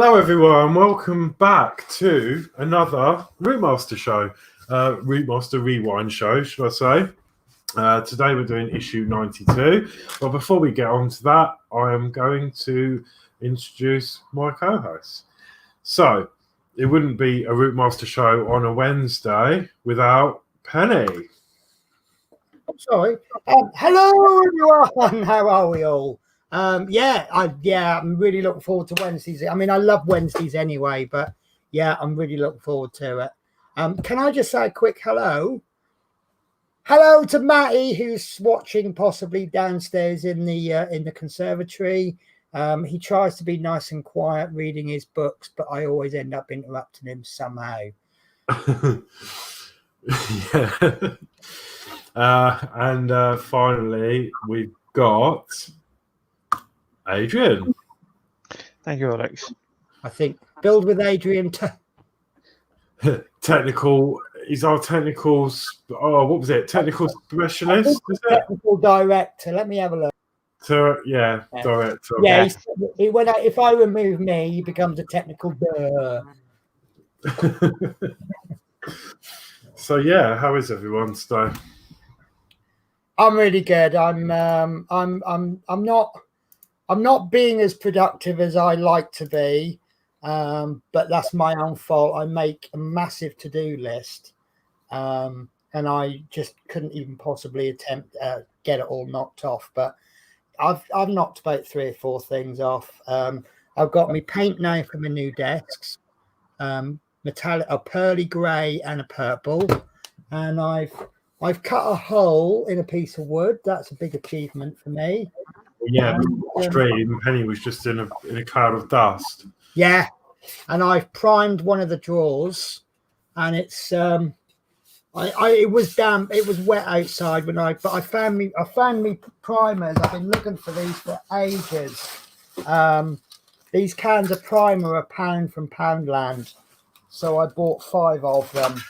Hello everyone, welcome back to another Routemasters show, Routemasters Rewind show, should I say. Today we're doing issue 92, but before we get on to that, I am going to introduce my co-host. So, it wouldn't be a Routemasters show on a Wednesday without Penny. Sorry. Hello everyone, how are we all? I'm really looking forward to Wednesdays. I mean, I love Wednesdays anyway, but yeah, I'm really looking forward to it. Can I just say a quick hello? Hello to Matty, who's watching possibly downstairs in the conservatory. He tries to be nice and quiet reading his books, but I always end up interrupting him somehow. Yeah. And finally, we've got Adrian. Thank you, Alex. I think build with Adrian. Technical. He's our technical. What was it? Technical specialist. Is it? Technical director. Let me have a look. Director. Yeah. If I remove me, he becomes a technical. So yeah, how is everyone today? I'm really good. I'm not being as productive as I like to be, but that's my own fault. I make a massive to-do list, and I just couldn't even possibly attempt get it all knocked off. But I've knocked about 3 or 4 things off. I've got my paint now for my new desks, metallic, a pearly grey and a purple, and I've cut a hole in a piece of wood. That's a big achievement for me. Yeah, stream. Penny was just in a cloud of dust. Yeah, and I've primed one of the drawers, and it's it was damp. It was wet outside but I found me primers. I've been looking for these for ages. These cans of primer are £1 from Poundland, so I bought 5 of them.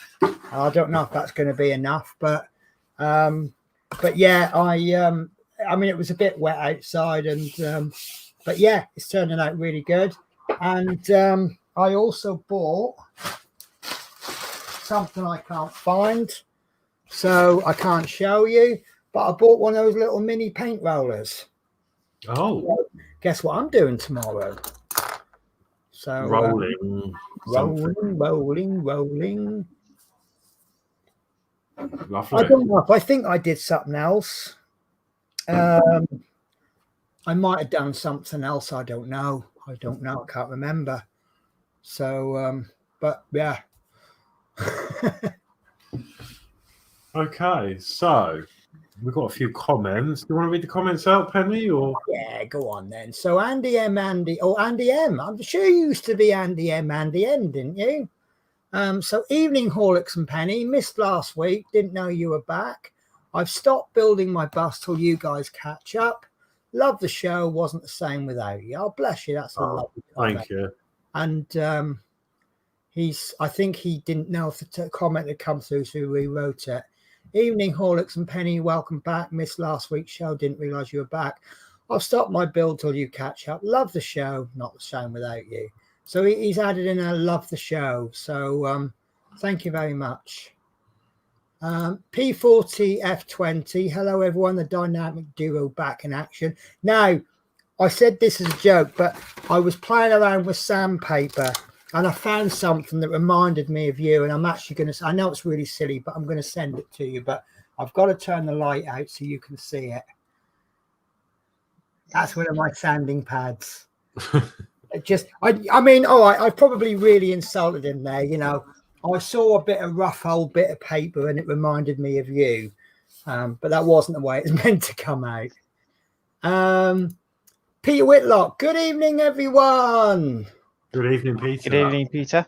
I don't know if that's going to be enough, but yeah, I mean, it was a bit wet outside, and but yeah, it's turning out really good. And I also bought something I can't find, so I can't show you, but I bought one of those little mini paint rollers. Oh, so guess what I'm doing tomorrow? So rolling. Lovely. I don't know. I think I did something else. I might have done something else. I don't know. I can't remember. So, but yeah. Okay, so we've got a few comments. Do you want to read the comments out, Penny? Or yeah, go on then. So Andy M. I'm sure you used to be Andy M, didn't you? So evening, Horlicks and Penny. Missed last week. Didn't know you were back. I've stopped building my bus till you guys catch up. Love the show. Wasn't the same without you. Oh, bless you. That's a lovely comment. Thank you. And I think he didn't know if the comment had come through, so he rewrote it. Evening, Horlicks and Penny. Welcome back. Missed last week's show. Didn't realise you were back. I've stopped my build till you catch up. Love the show. Not the same without you. So he's added in a love the show. So thank you very much. P40F20. Hello, everyone. The dynamic duo back in action. Now, I said this is a joke, but I was playing around with sandpaper and I found something that reminded me of you. And I'm actually going to, I know it's really silly, but I'm going to send it to you. But I've got to turn the light out so you can see it. That's one of my sanding pads. I mean, all right, I probably really insulted him there, you know. I saw a bit of rough old bit of paper and it reminded me of you. But that wasn't the way it was meant to come out. Peter Whitlock, good evening, everyone. Good evening, Peter. Good evening, Peter.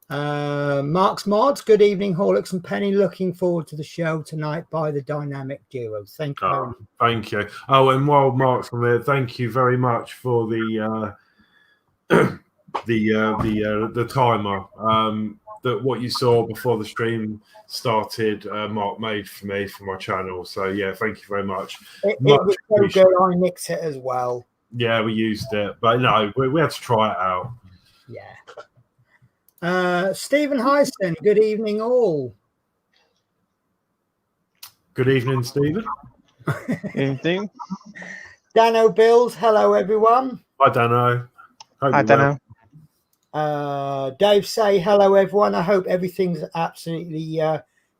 Mark's Mods, good evening, Horlicks and Penny. Looking forward to the show tonight by the dynamic duo. Thank you. Oh, thank you. Oh, and while Mark's on there, thank you very much for the timer. That what you saw before the stream started, Mark made for me for my channel. So yeah, thank you very much. It was so good. I mixed it as well. Yeah, we used it, but no, we had to try it out. Yeah. Stephen Hyson, good evening all. Good evening, Stephen. Evening. Dano Bills, hello everyone. I don't know. I don't know. Dave say hello everyone. I hope everything's absolutely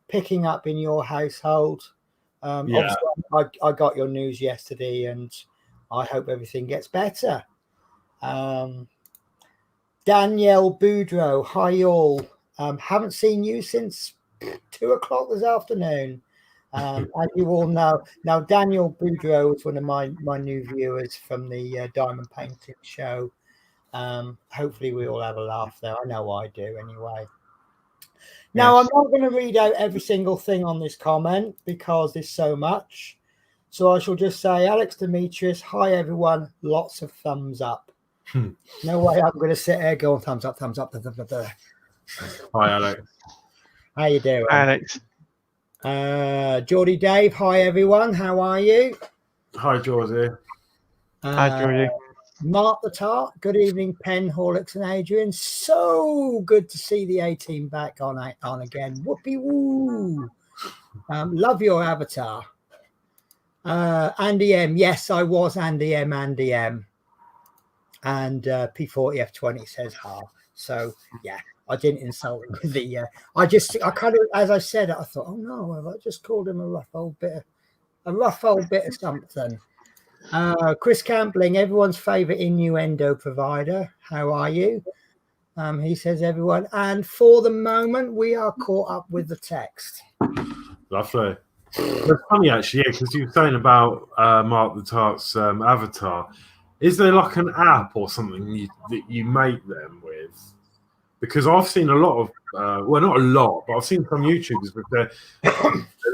picking up in your household. Yeah. Obviously, I got your news yesterday and I hope everything gets better. Danielle Boudreau, hi all. Haven't seen you since 2 o'clock this afternoon. As you all know, now Daniel Boudreau is one of my new viewers from the Diamond Painting Show. Hopefully we all have a laugh there. I know I do anyway. Now, Yes. I'm not going to read out every single thing on this comment because there's so much. So I shall just say, Alex Demetrius, hi everyone, lots of thumbs up. No way I'm going to sit here going thumbs up, thumbs up. Hi, Alex. How you doing? Alex. Geordie Dave, hi everyone, how are you? Hi, Georgie. Hi, Georgie. Mark the Tart, good evening, Penn, Horlicks and Adrian. So good to see the A-team back on again. Whoopee woo. Love your avatar. Andy M, yes, I was Andy M. And P40F20 says ha. So yeah, I didn't insult him with the I kind of, as I said, I thought, oh no, have I just called him a rough old bit of something. Chris Campling, everyone's favorite innuendo provider. How are you? He says everyone, and for the moment we are caught up with the text. Lovely. It's funny actually, yeah, because you were saying about Mark the Tart's avatar. Is there like an app or something that you make them with? Because I've seen a lot of, well, not a lot, but I've seen some YouTubers with they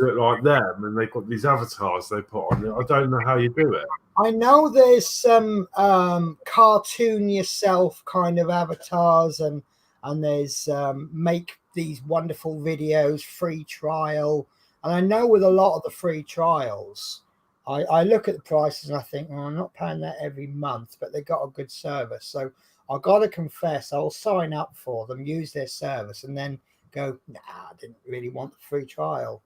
look like them and they've got these avatars they put on. I don't know how you do it. I know there's some cartoon yourself kind of avatars, and there's make these wonderful videos, free trial. And I know with a lot of the free trials, I look at the prices and I think, oh, I'm not paying that every month, but they got a good service. So I've got to confess, I'll sign up for them, use their service, and then go, nah, I didn't really want the free trial.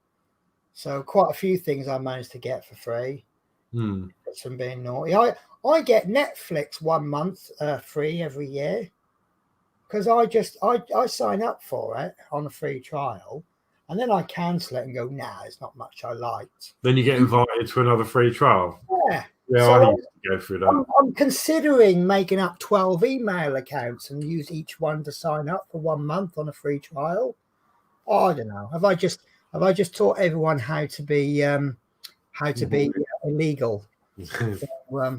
So quite a few things I managed to get for free. That's from being naughty. I get Netflix 1 month free every year because I sign up for it on a free trial. And then I cancel it and go, nah, it's not much I liked. Then you get invited to another free trial. Yeah. Yeah, so I used to go through that. I'm considering making up 12 email accounts and use each one to sign up for 1 month on a free trial. Oh, I don't know. Have I just taught everyone how to be illegal? So,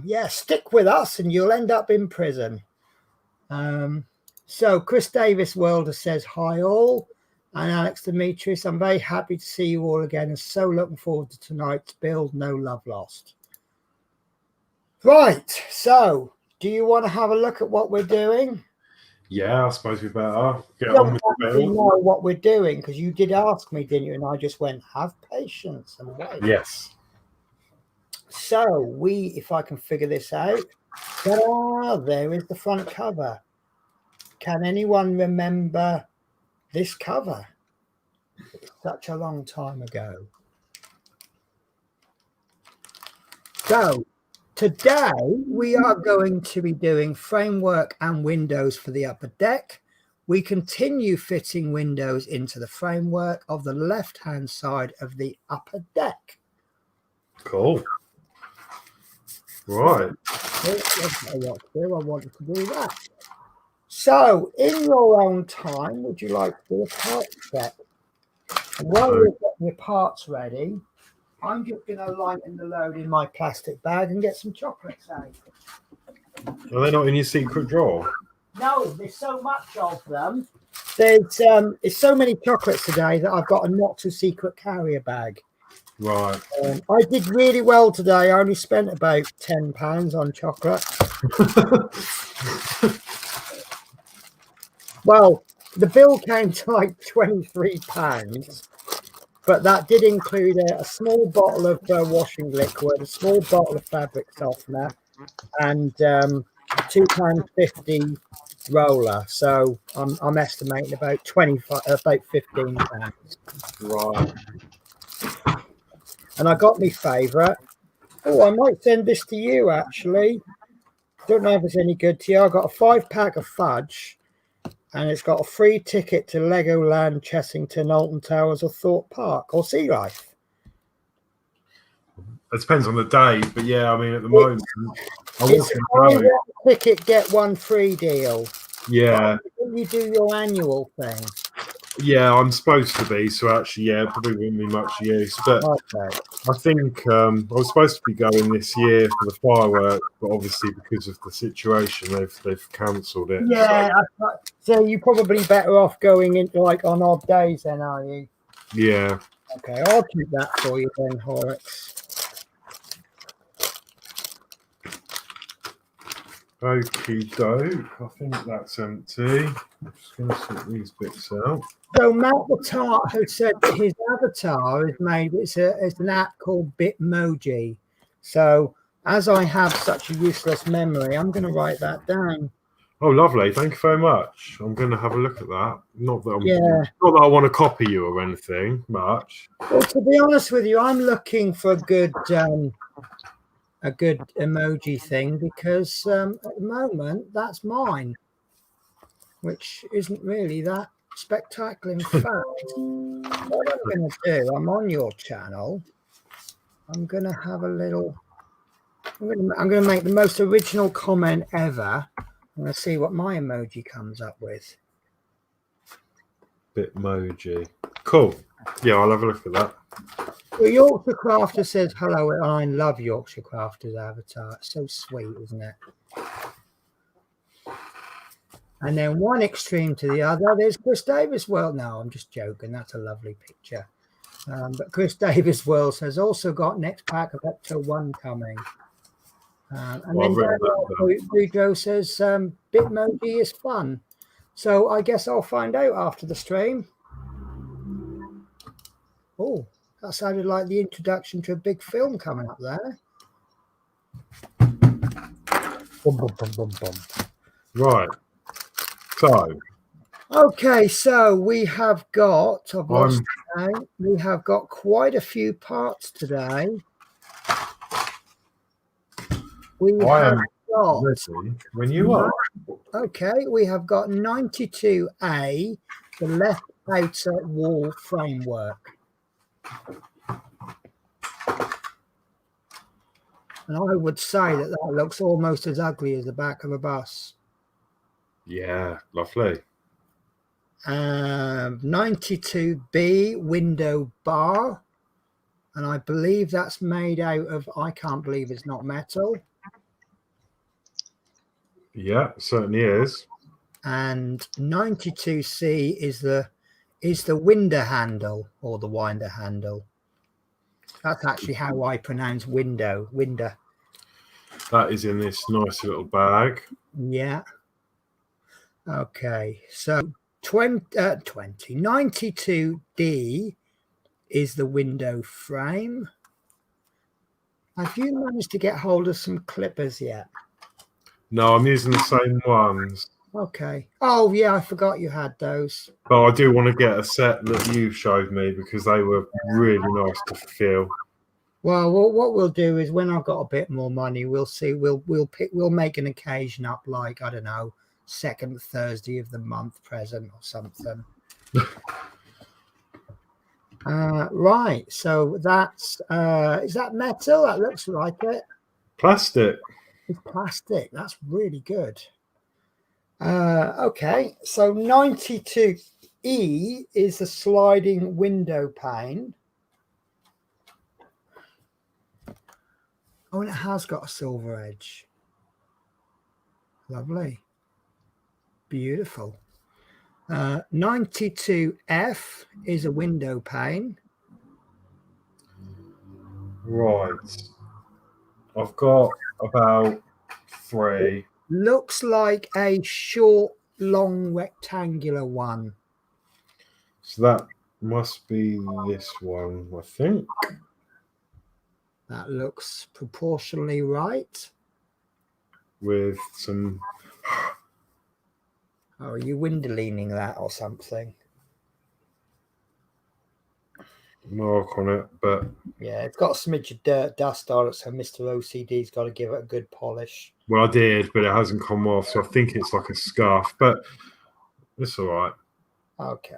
yeah, stick with us and you'll end up in prison. So Chris Davis Welder says hi all. And Alex Demetrius, I'm very happy to see you all again and so looking forward to tonight's build. No love lost. Right. So do you want to have a look at what we're doing? Yeah, I suppose we better get You on with the don't build. know what we're doing because you did ask me, didn't you? And I just went, have patience and wait. Yes. So if I can figure this out, there is the front cover. Can anyone remember this cover? It's such a long time ago. So today we are going to be doing framework and windows for the upper deck. We continue fitting windows into the framework of the left-hand side of the upper deck. Cool. Right. I wanted to do that. So, in your own time, would you like to do a part check? And while you're getting your parts ready, I'm just going to lighten the load in my plastic bag and get some chocolates out. Are they not in your secret drawer? No, there's so much of them. There's so many chocolates today that I've got a not too secret carrier bag. Right. I did really well today. I only spent about £10 on chocolate. Well, the bill came to like £23, but that did include a small bottle of washing liquid, a small bottle of fabric softener, and £2.50 roller. So I'm estimating about 25, about 15 pounds. Right. And I got my favourite. Oh, I might send this to you actually. Don't know if it's any good to you. I got a 5-pack of fudge, and it's got a free ticket to Legoland, Chessington, Alton Towers, or Thorpe Park, or Sea Life. It depends on the day, but yeah, I mean, at the moment, It's a buy one ticket, get one free deal. Yeah. You do your annual thing. Yeah, I'm supposed to be. So actually, yeah, probably wouldn't be much use. But Okay. I think I was supposed to be going this year for the fireworks, but obviously because of the situation, they've cancelled it. Yeah. So you're probably better off going in like on odd days, then, are you? Yeah. Okay, I'll keep that for you then, Horlicks. Okie doke. I think that's empty. I'm just going to sort these bits out. So Matt the Tart has said that his avatar is made. It's an app called Bitmoji. So as I have such a useless memory, I'm going to write that down. Oh, lovely! Thank you very much. I'm going to have a look at that. Not that not that I want to copy you or anything much. Well, to be honest with you, I'm looking for a good emoji thing because at the moment that's mine, which isn't really that spectacular. In fact, what I'm going to do, I'm on your channel. I'm going to have a little. I'm going to make the most original comment ever. I'm going to see what my emoji comes up with. Bitmoji. Cool. Yeah, I'll have a look at that. Well, Yorkshire Crafter says hello. I love Yorkshire Crafter's avatar. It's so sweet, isn't it? And then one extreme to the other, there's Chris Davis. Well, no, I'm just joking. That's a lovely picture. But Chris Davis World has also got next pack of Ecto 1 coming. And then Boudreaux says Bitmoji is fun. So I guess I'll find out after the stream. Oh, that sounded like the introduction to a big film coming up there. Boom, boom, boom, boom, boom. Right. So. Okay, so we have got. We have got quite a few parts today. I am ready when you are. Okay, we have got 92A, the left outer wall framework. And I would say that looks almost as ugly as the back of a bus. Yeah, lovely. 92B window bar. And I believe that's made out of, I can't believe it's not metal. Yeah, certainly is. And 92C is the window handle or the winder handle. That's actually how I pronounce window. That is in this nice little bag. Yeah. Okay. So 92D is the window frame. Have you managed to get hold of some clippers yet? No, I'm using the same ones. Okay. Oh, yeah, I forgot you had those. But I do want to get a set that you showed me because they were really nice to feel. Well, what we'll do is when I've got a bit more money, we'll see. We'll make an occasion up, like I don't know, second Thursday of the month present or something. Right. So that's is that metal? That looks like it. Plastic. It's plastic. That's really good. Okay. So 92E is the sliding window pane. Oh, and it has got a silver edge. Lovely. Beautiful. 92F is a window pane. Right. I've got about 3. Looks like a short, long, rectangular one. So that must be this one, I think. That looks proportionally right. With some Oh, are you window leaning that or something? Mark on it, but yeah, it's got a smidge of dirt dust on it, so Mr. OCD's got to give it a good polish. well, I did, but it hasn't come off, so I think it's like a scuff, but it's all right. Okay.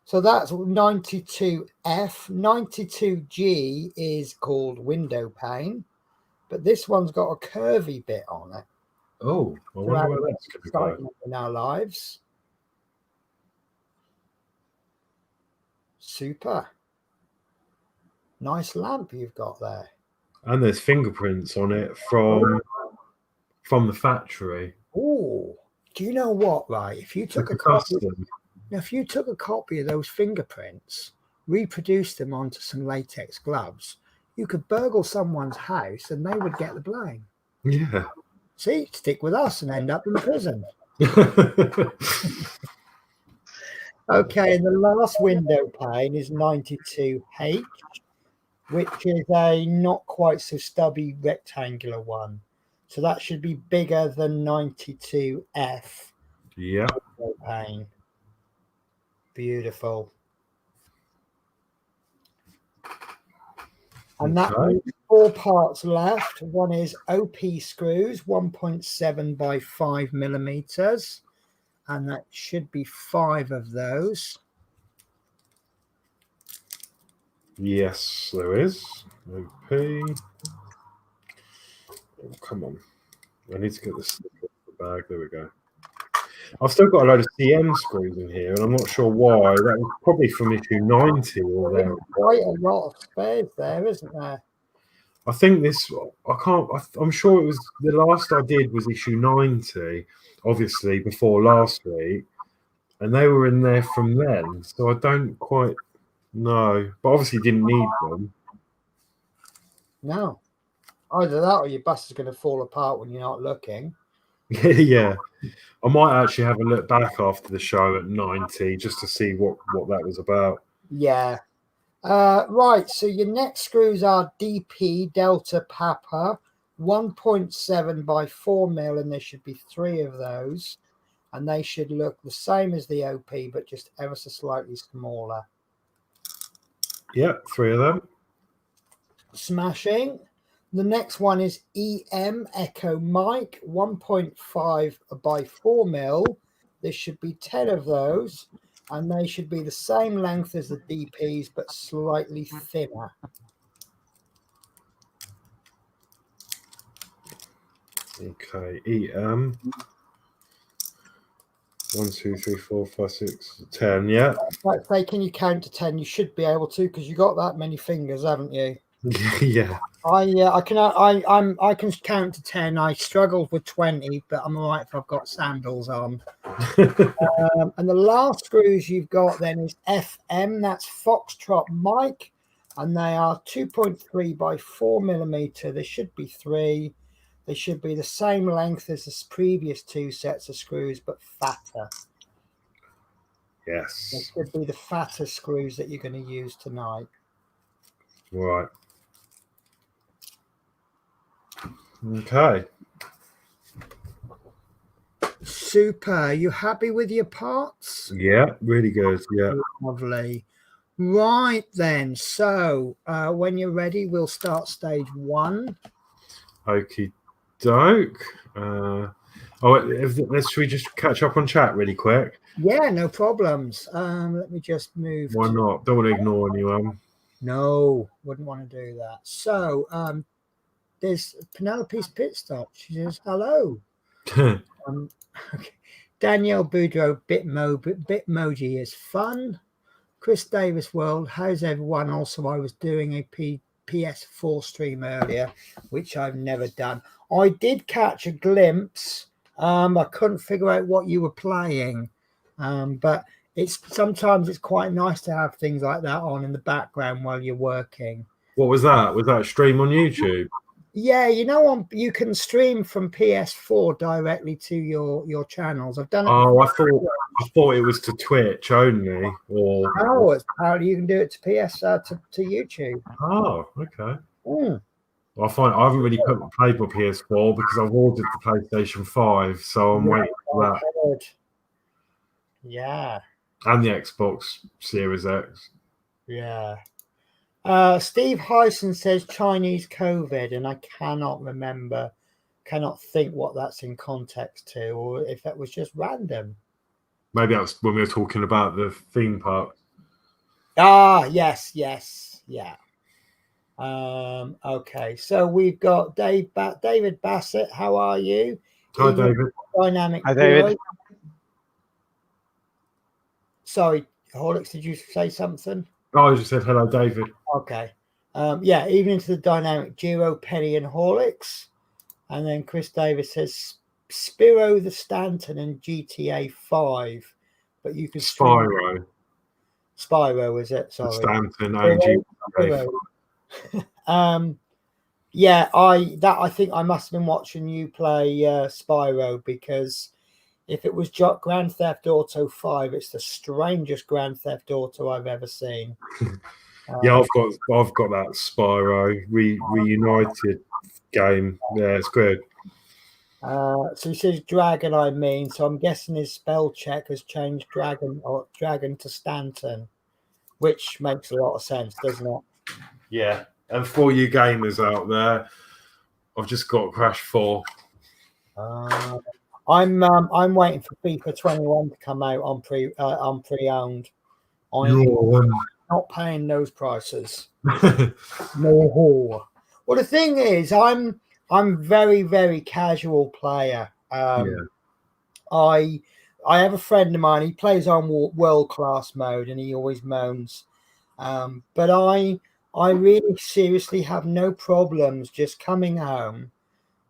So that's 92F. 92G is called window pane, but this one's got a curvy bit on it. Oh, I wonder where that's going to go. Excitement in our lives. Super. Nice lamp you've got there. And there's fingerprints on it from the factory. Oh, do you know what? Right, if you took a copy, if you took a copy of those fingerprints, reproduced them onto some latex gloves, you could burgle someone's house and they would get the blame. Yeah. See, stick with us and end up in prison. Okay, and the last window pane is 92H, which is a not quite so stubby rectangular one. So that should be bigger than 92F. Yeah. Window pane. Beautiful. And that leaves 4 parts left. One is OP screws, 1.7 by 5 millimeters. And that should be 5 of those. Yes, there is. OP. Oh, come on. I need to get this off the bag. There we go. I've still got a load of CM screws in here, and I'm not sure why. That was probably from issue 90 or there. Quite a lot of space there, isn't there? I think this, I'm sure it was, the last I did was issue 90, obviously, before last week. And they were in there from then. So I don't quite know. But obviously didn't need them. No. Either that or your bus is going to fall apart when you're not looking. Yeah. I might actually have a look back after the show at 90 just to see what that was about. Yeah. Right. So your next screws are DP Delta Papa, 1.7 by 4 mil, and there should be 3 of those. And they should look the same as the OP, but just ever so slightly smaller. Yeah, 3 of them. Smashing. The next one is EM Echo Mike, 1.5 by 4 mil. There should be 10 of those, and they should be the same length as the DPs, but slightly thinner. Okay, EM. 1, 2, 3, 4, 5, 6, 10. Yeah. Let's say, can you count to 10? You should be able to, because you got that many fingers, haven't you? Yeah. I can count to 10. I struggled with 20, but I'm all right if I've got sandals on. And the last screws you've got then is FM. That's Foxtrot Mike, and they are 2.3 by 4 millimeter. There should be 3. They should be the same length as the previous 2 sets of screws, but fatter. Yes. They should be the fatter screws that you're going to use tonight. Right. Okay. Super. You happy with your parts? Yeah, really good. Yeah. Lovely. Right then. So when you're ready, we'll start stage 1. Okie doke. Should we just catch up on chat really quick? Yeah, no problems. Let me just move. Why not? Don't want to ignore anyone. No, wouldn't want to do that. So there's Penelope's Pit Stop. She says, hello. Okay. Danielle Boudreau, Bitmoji is fun. Chris Davis World, how's everyone? Also, I was doing a PS4 stream earlier, which I've never done. I did catch a glimpse. I couldn't figure out what you were playing, but sometimes it's quite nice to have things like that on in the background while you're working. What was that? Was that a stream on YouTube? Yeah, you can stream from PS4 directly to your channels. I've done it. Oh, I thought it was to Twitch only, or no, it's apparently you can do it to to YouTube. Oh, okay. Mm. I haven't really played my PS4 because I've ordered the PlayStation 5, so I'm waiting for that. Yeah. And the Xbox Series X. Yeah. Steve Hyson says Chinese COVID, and I cannot think what that's in context to, or if that was just random. Maybe that's when we were talking about the theme park. Ah, yes, yeah. Okay, so we've got David Bassett. How are you? Hi, David. Dynamic. Hi, David. Sorry, Horlicks, did you say something? Oh, I just said hello, David. Okay. Yeah, even into the dynamic duo, Penny and Horlicks. And then Chris Davis says Spiro the Stanton and GTA 5. But you can Spyro. Spyro, is it? Sorry. Stanton and GTA 5. Yeah, I think I must have been watching you play Spyro, because if it was Grand Theft Auto 5, it's the strangest Grand Theft Auto I've ever seen. Yeah, I've got that Spyro reunited game. Yeah, it's good. So he says dragon, I mean, so I'm guessing his spell check has changed dragon to Stanton, which makes a lot of sense, doesn't it? Yeah. And for you gamers out there, I've just got Crash 4. I'm waiting for FIFA 21 to come out on pre-owned. I'm not paying those prices. No. Well, the thing is, I'm very, very casual player. I have a friend of mine. He plays on world class mode, and he always moans. But I really seriously have no problems just coming home,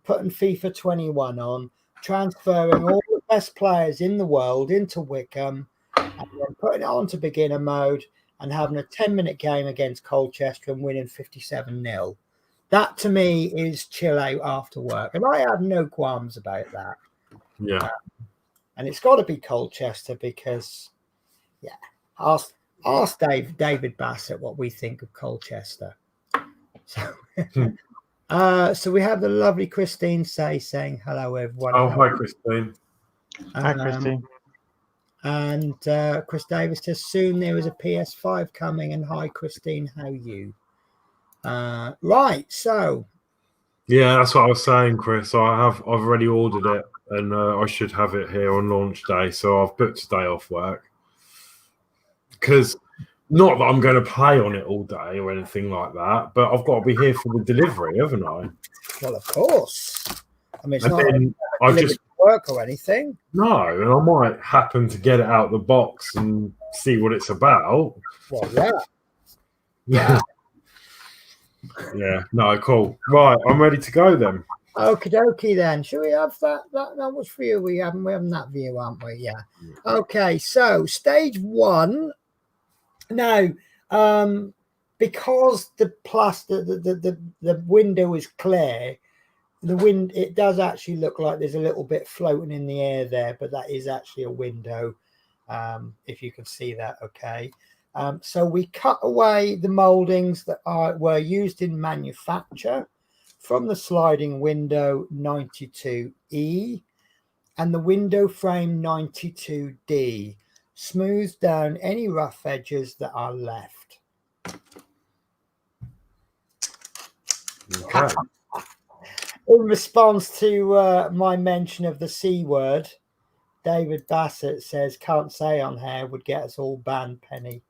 putting FIFA 21 on, transferring all the best players in the world into Wickham, and then putting it onto beginner mode and having a 10-minute game against Colchester and winning 57-0. That to me is chill out after work, and I have no qualms about that. Yeah. And it's got to be Colchester, because, yeah, ask David Bassett what we think of Colchester. So, so we have the lovely Christine saying hello, everyone. Oh, hi, Christine. Hi, Christine. And Chris Davis says soon there is a PS5 coming. And hi, Christine, how you? Right, so yeah, that's what I was saying, Chris. I've already ordered it, and I should have it here on launch day. So I've booked a day off work, because not that I'm going to play on it all day or anything like that, but I've got to be here for the delivery, haven't I? Well, of course. I mean, it's and not then I just work or anything. No, and I might happen to get it out of the box and see what it's about. Well, yeah. Yeah. Yeah, no, cool. Right, I'm ready to go then. Okie dokie then. Should we have that much view? We haven't that view, aren't we? Yeah. Okay, so stage 1. Now, because the window is clear, it does actually look like there's a little bit floating in the air there, but that is actually a window. If you can see that, okay. So we cut away the moldings that were used in manufacture from the sliding window 92E and the window frame 92D. Smooth down any rough edges that are left. Okay. In response to my mention of the C word, David Bassett says, can't say on here, would get us all banned, Penny.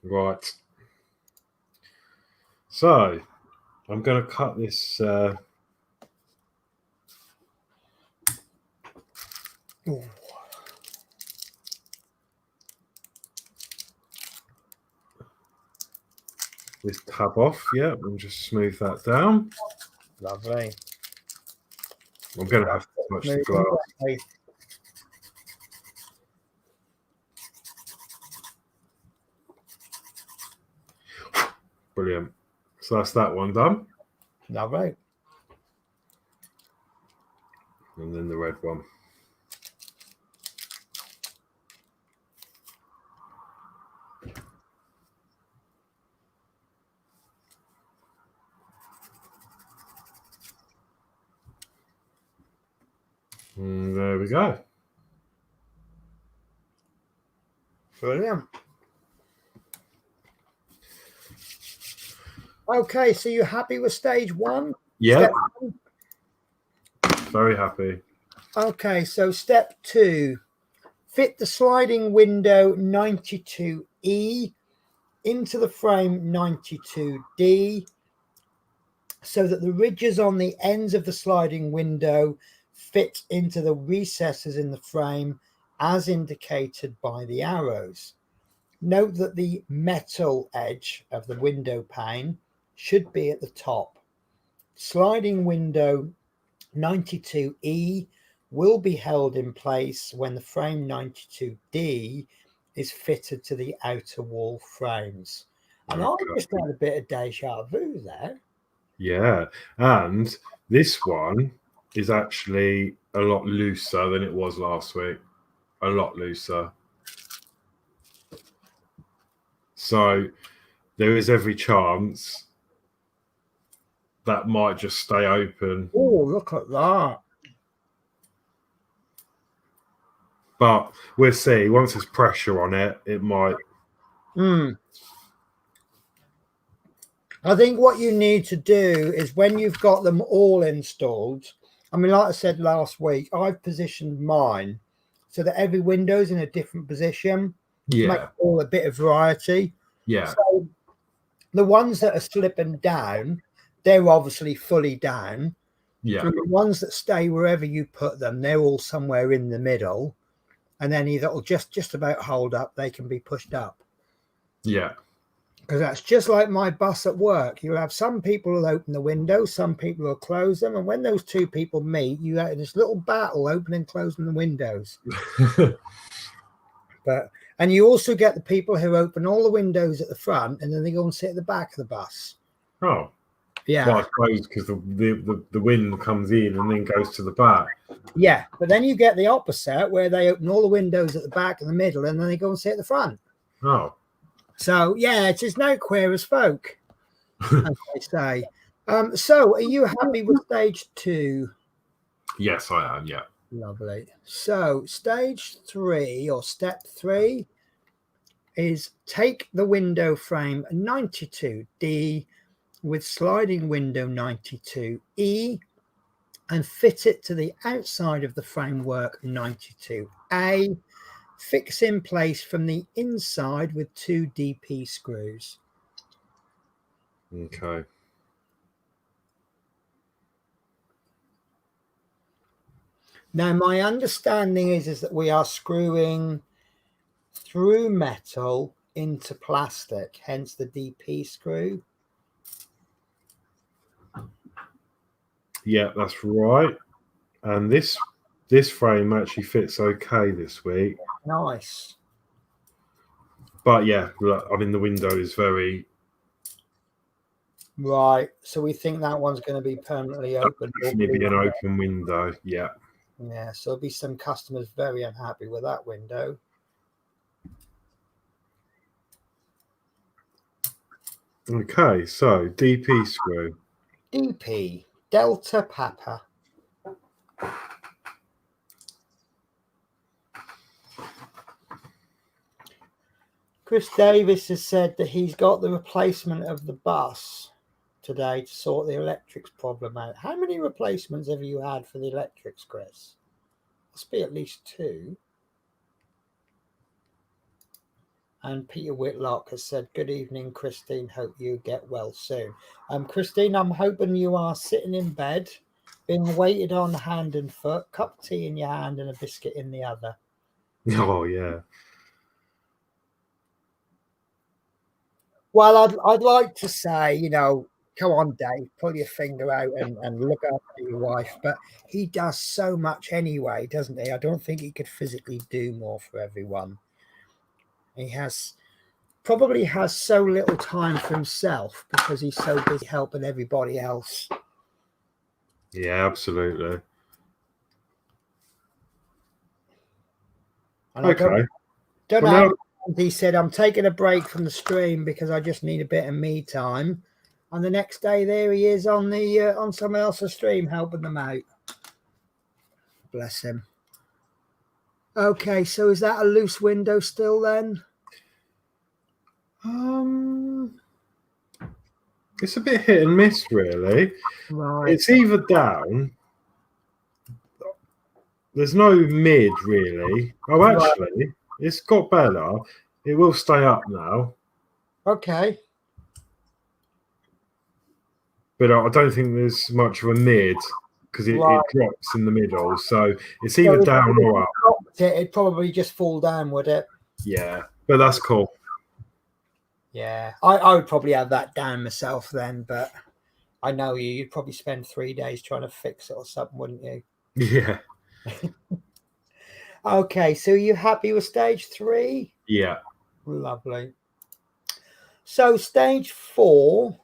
Right. So, I'm going to cut this... this tab off, yeah, and just smooth that down. Lovely. I'm going to have to touch the glass. Brilliant. So that's that one done. Lovely. And then the red one. And there we go. Brilliant. Okay, so you're happy with stage one? Yeah, Step one? very happy. Okay, so step two, fit the sliding window 92E into the frame 92D so that the ridges on the ends of the sliding window fit into the recesses in the frame as indicated by the arrows. Note that the metal edge of the window pane should be at the top. Sliding window 92E will be held in place when the frame 92D is fitted to the outer wall frames. And Okay. I just got a bit of deja vu there. Yeah, and this one is actually a lot looser than it was last week. A lot looser. So there is every chance that might just stay open. Oh, look at that. But we'll see. Once there's pressure on it, it might. I think what you need to do is when you've got them all installed, I mean, like I said last week, I've positioned mine so that every window's in a different position. Yeah. Make all a bit of variety. Yeah. So the ones that are slipping down, they're obviously fully down. Yeah. And the ones that stay wherever you put them, they're all somewhere in the middle. And then either it'll just about hold up, they can be pushed up. Yeah. Because that's just like my bus at work. You'll have some people who'll open the window, some people will close them. And when those two people meet, you have this little battle opening and closing the windows. And you also get the people who open all the windows at the front and then they go and sit at the back of the bus. Oh. Yeah. Well, I suppose because the wind comes in and then goes to the back. Yeah. But then you get the opposite where they open all the windows at the back and the middle and then they go and sit at the front. Oh. So, yeah, it is no queer as folk, as they say. So, are you happy with stage two? Yes, I am, yeah. Lovely. So, stage three or step three is take the window frame 92D with sliding window 92E and fit it to the outside of the framework 92A. Fix in place from the inside with 2 DP screws. Okay. Now, my understanding is that we are screwing through metal into plastic, hence the DP screw. Yeah, that's right. And this frame actually fits okay this week. Nice. But yeah, I mean, the window is very... Right. So we think that one's going to be permanently open. Maybe an open window, yeah. Yeah, so there'll be some customers very unhappy with that window. Okay, so DP screw. DP, Delta Papa. Chris Davis has said that he's got the replacement of the bus today to sort the electrics problem out. How many replacements have you had for the electrics, Chris? Must be at least 2. And Peter Whitlock has said, good evening, Christine. Hope you get well soon. Christine, I'm hoping you are sitting in bed, being waited on hand and foot, cup of tea in your hand and a biscuit in the other. Oh, yeah. Well, I'd like to say, you know, come on, Dave, pull your finger out and look after your wife. But he does so much anyway, doesn't he? I don't think he could physically do more for everyone. He probably has so little time for himself because he's so busy helping everybody else. Yeah, absolutely. And okay. I don't know how he said, I'm taking a break from the stream because I just need a bit of me time. And the next day, there he is on someone else's stream helping them out. bless him. Okay, so is that a loose window still then? It's a bit hit and miss, really. Right. It's either down. There's no mid, really. Oh, actually, it's got better. It will stay up now. Okay. But I don't think there's much of a mid because it drops in the middle. So it's either down or up. It'd probably just fall down, would it? Yeah, but that's cool. Yeah, I would probably have that down myself then, but I know you'd probably spend 3 days trying to fix it or something, wouldn't you? Yeah. Okay, so you happy with stage 3? Yeah. Lovely. So stage 4,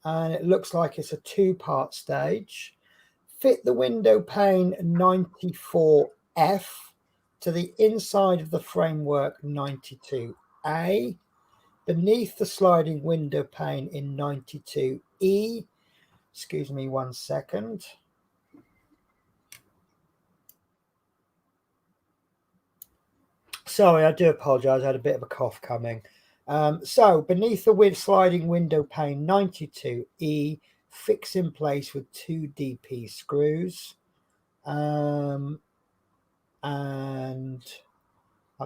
and it looks like it's a 2-part stage. Fit the window pane 94F to the inside of the framework 92A, beneath the sliding window pane in 92E. Excuse me 1 second. Sorry, I do apologize. I had a bit of a cough coming. So beneath the sliding window pane 92E, fix in place with 2 DP screws. And I'm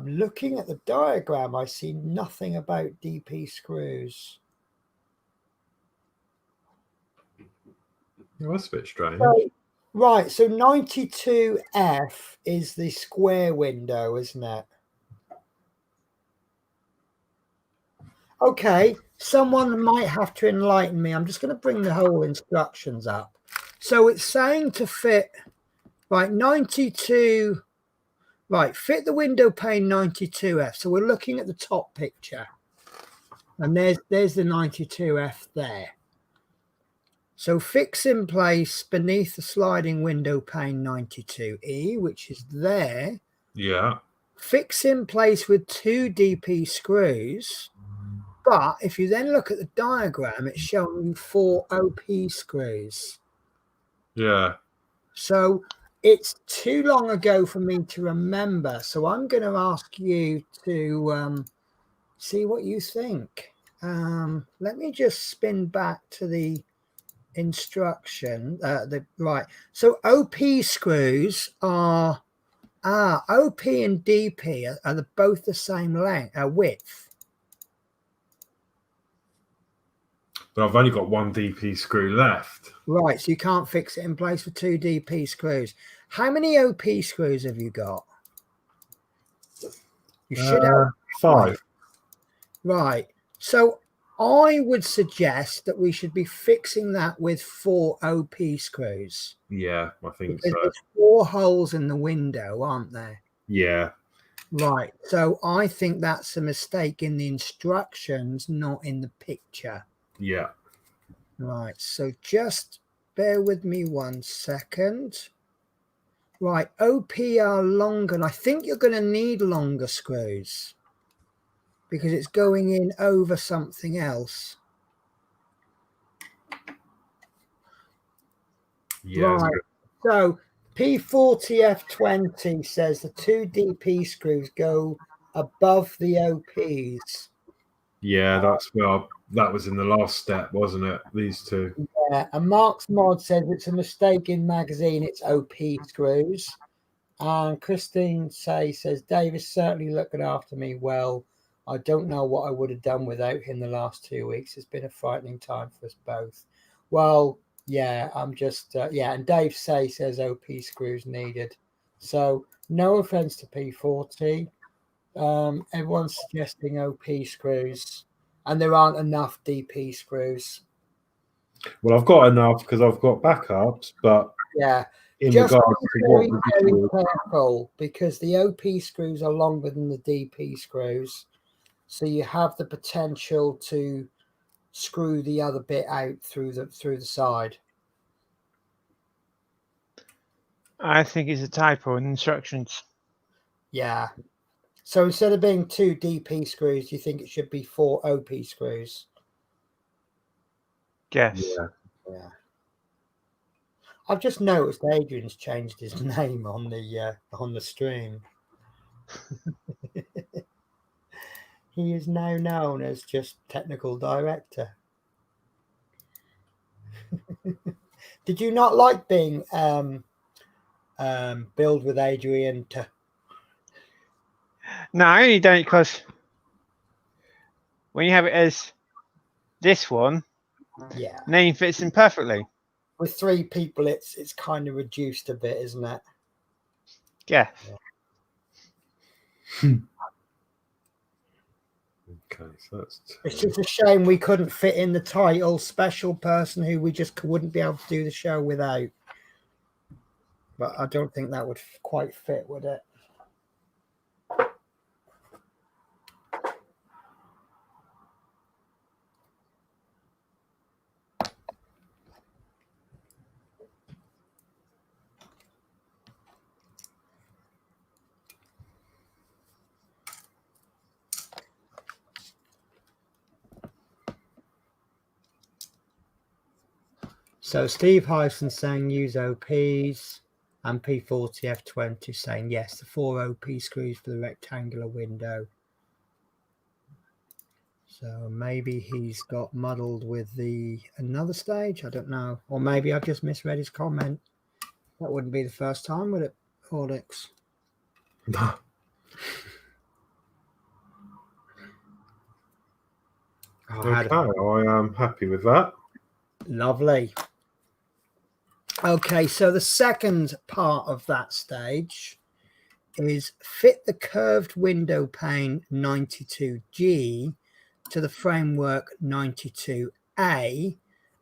looking at the diagram. I see nothing about DP screws. Oh, that's a bit strange. So, right, so 92F is the square window, isn't it? Okay, someone might have to enlighten me. I'm just going to bring the whole instructions up. So it's saying to fit, right, 92, right, fit the window pane 92F. So we're looking at the top picture. And there's the 92F there. So fix in place beneath the sliding window pane 92E, which is there. Yeah. Fix in place with 2 DP screws. But if you then look at the diagram, it's showing you 4 OP screws. Yeah. So it's too long ago for me to remember. So I'm going to ask you to see what you think. Let me just spin back to the instruction. Right. So OP screws are OP and DP are both the same length, width. But I've only got 1 DP screw left. Right, so you can't fix it in place with 2 DP screws. How many OP screws have you got? You should have 5. Right, so I would suggest that we should be fixing that with 4 OP screws. Yeah, I think because so. there's 4 holes in the window, aren't there? Yeah. Right, so I think that's a mistake in the instructions, not in the picture. Yeah. Right, so just bear with me 1 second. Right, OP are longer, and I think you're going to need longer screws because it's going in over something else. Yeah. Right, so P40F20 says the 2 DP screws go above the OPs. Yeah, that's well. That was in the last step, wasn't it? These 2. Yeah, and Mark's Mod says it's a mistake in magazine. It's OP screws. And Christine says Dave is certainly looking after me well. I don't know what I would have done without him the last 2 weeks. It's been a frightening time for us both. Well, yeah, I'm just yeah. And Dave says OP screws needed. So no offense to P40. Everyone's suggesting OP screws. And there aren't enough DP screws. Well, I've got enough because I've got backups, but yeah, in just regards to very, what very careful because the OP screws are longer than the DP screws, so you have the potential to screw the other bit out through the side. I think it's a typo in instructions. Yeah. So instead of being 2 DP screws, you think it should be 4 OP screws? Yes. Yeah. Yeah. I've just noticed Adrian's changed his name on the stream. He is now known as just technical director. Did you not like being billed with Adrian? No, I only don't because when you have it as this one, Yeah, name fits in perfectly. with 3 people, it's kind of reduced a bit, isn't it? Yeah. Okay, so that's It's just a shame we couldn't fit in the title special person who we just wouldn't be able to do the show without. But I don't think that would quite fit, would it? So Steve Hyson saying use OPs, and P40F20 saying yes, the 4 OP screws for the rectangular window. So maybe he's got muddled with another stage. I don't know. Or maybe I've just misread his comment. That wouldn't be the first time, would it, Horlicks? No. Okay, I am happy with that. Lovely. Okay, so the second part of that stage is fit the curved window pane 92G to the framework 92A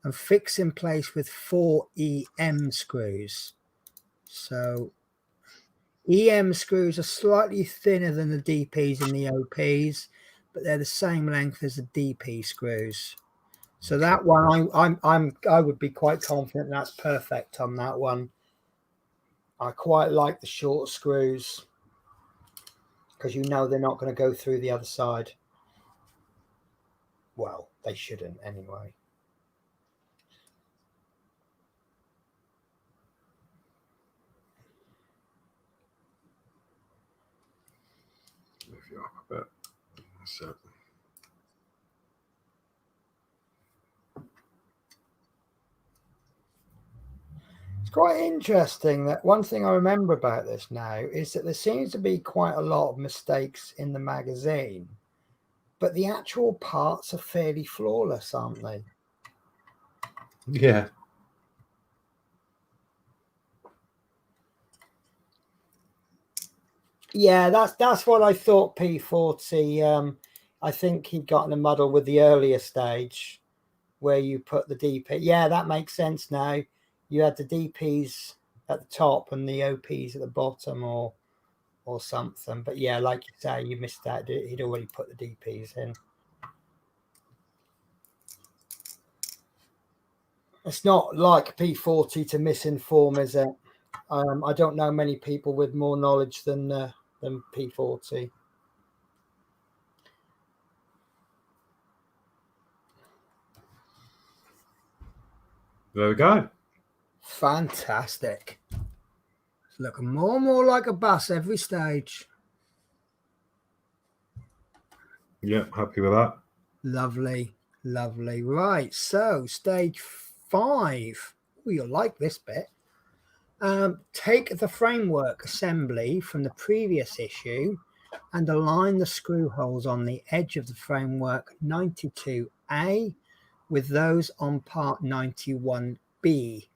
and fix in place with 4 EM screws. So EM screws are slightly thinner than the DPs and the OPs, but they're the same length as the DP screws. So that one, I would be quite confident that's perfect on that one. I quite like the short screws because you know they're not going to go through the other side. Well, they shouldn't anyway. Move you up a bit. That's it. It's quite interesting that one thing I remember about this now is that there seems to be quite a lot of mistakes in the magazine, but the actual parts are fairly flawless, aren't they? Yeah. Yeah, that's what I thought. P40. I think he'd gotten a muddle with the earlier stage where you put the DP. Yeah, that makes sense now. You had the DPs at the top and the OPs at the bottom, or something. But yeah, like you say, you missed that. He'd already put the DPs in. It's not like P40 to misinform, is it? I don't know many people with more knowledge than P40. There we go. Fantastic. It's looking more and more like a bus every stage. Yep, happy with that. Lovely, lovely. Right, so stage 5. Oh, you'll like this bit. Take the framework assembly from the previous issue and align the screw holes on the edge of the framework 92A with those on part 91B.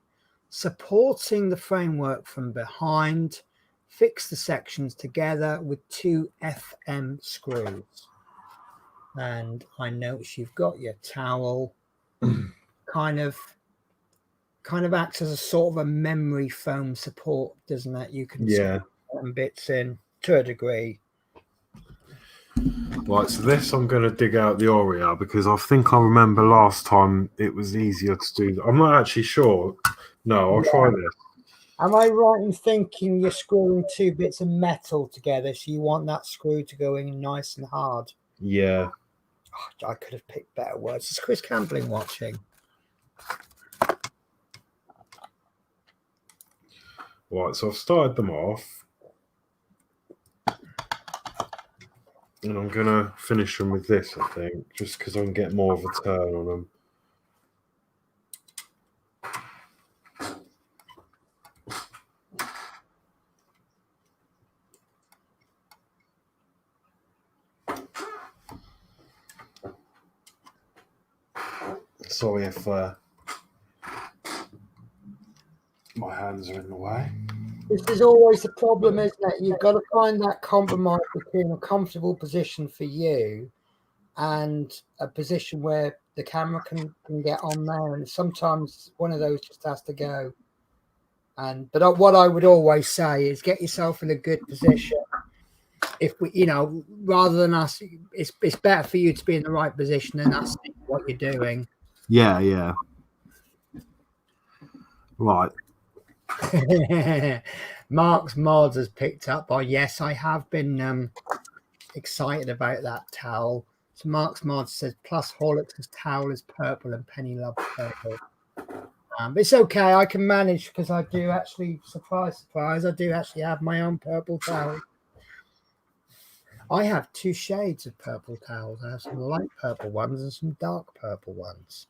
Supporting the framework from behind, fix the sections together with 2 FM screws. And I notice you've got your towel kind of acts as a sort of a memory foam support, doesn't it? You can put bits in to a degree. Right, so this I'm going to dig out the Oreo because I think I remember last time it was easier to do. I'm not actually sure. No, I'll try this. Am I right in thinking you're screwing 2 bits of metal together, so you want that screw to go in nice and hard? Yeah. Oh, I could have picked better words. Is Chris Campbell watching? Right, so I've started them off. And I'm going to finish them with this, I think, just because I can get more of a turn on them. Sorry if my hands are in the way. This is always the problem, isn't it? You've got to find that compromise between a comfortable position for you and a position where the camera can get on there. And sometimes one of those just has to go. But what I would always say is get yourself in a good position. If we, rather than us, it's better for you to be in the right position than us seeing what you're doing. Yeah. Right. Mark's Mods has picked up by yes, I have been excited about that towel. So Mark's Mods says plus Horlicks' towel is purple and Penny loves purple. But it's okay, I can manage because I do actually, surprise, I do actually have my own purple towel. I have two shades of purple towels. I have some light purple ones and some dark purple ones.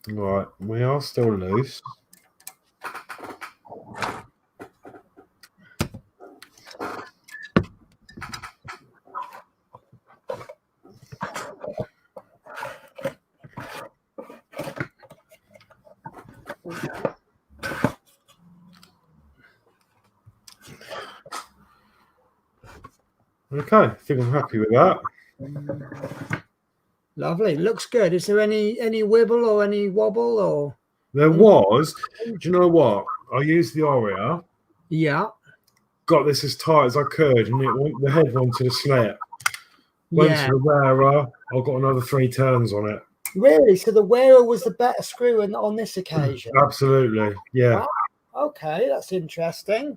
Right, we are still loose. Okay, I think I'm happy with that. Lovely, looks good. Is there any wibble or any wobble or? There was. Do you know what? I used the Aria. Yeah. Got this as tight as I could, and the head wanted to slip. Went to the wearer. I got another 3 turns on it. Really? So the wearer was the better screw on this occasion? Absolutely, yeah. Wow. Okay, that's interesting.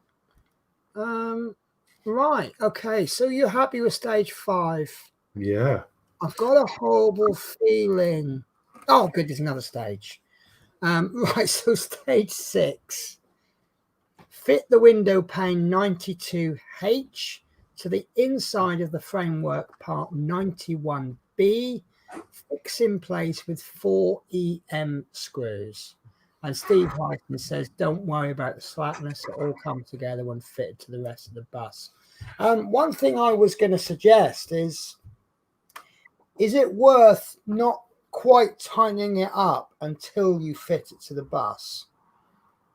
Right. Okay. So you're happy with stage 5? Yeah. I've got a horrible feeling. Oh, good. There's another stage. Right. So stage 6. Fit the window pane 92H to the inside of the framework part 91B. Fix in place with 4 EM screws. And Steve Hyson says, don't worry about the slackness. It all come together when fitted to the rest of the bus. One thing I was going to suggest is it worth not quite tightening it up until you fit it to the bus?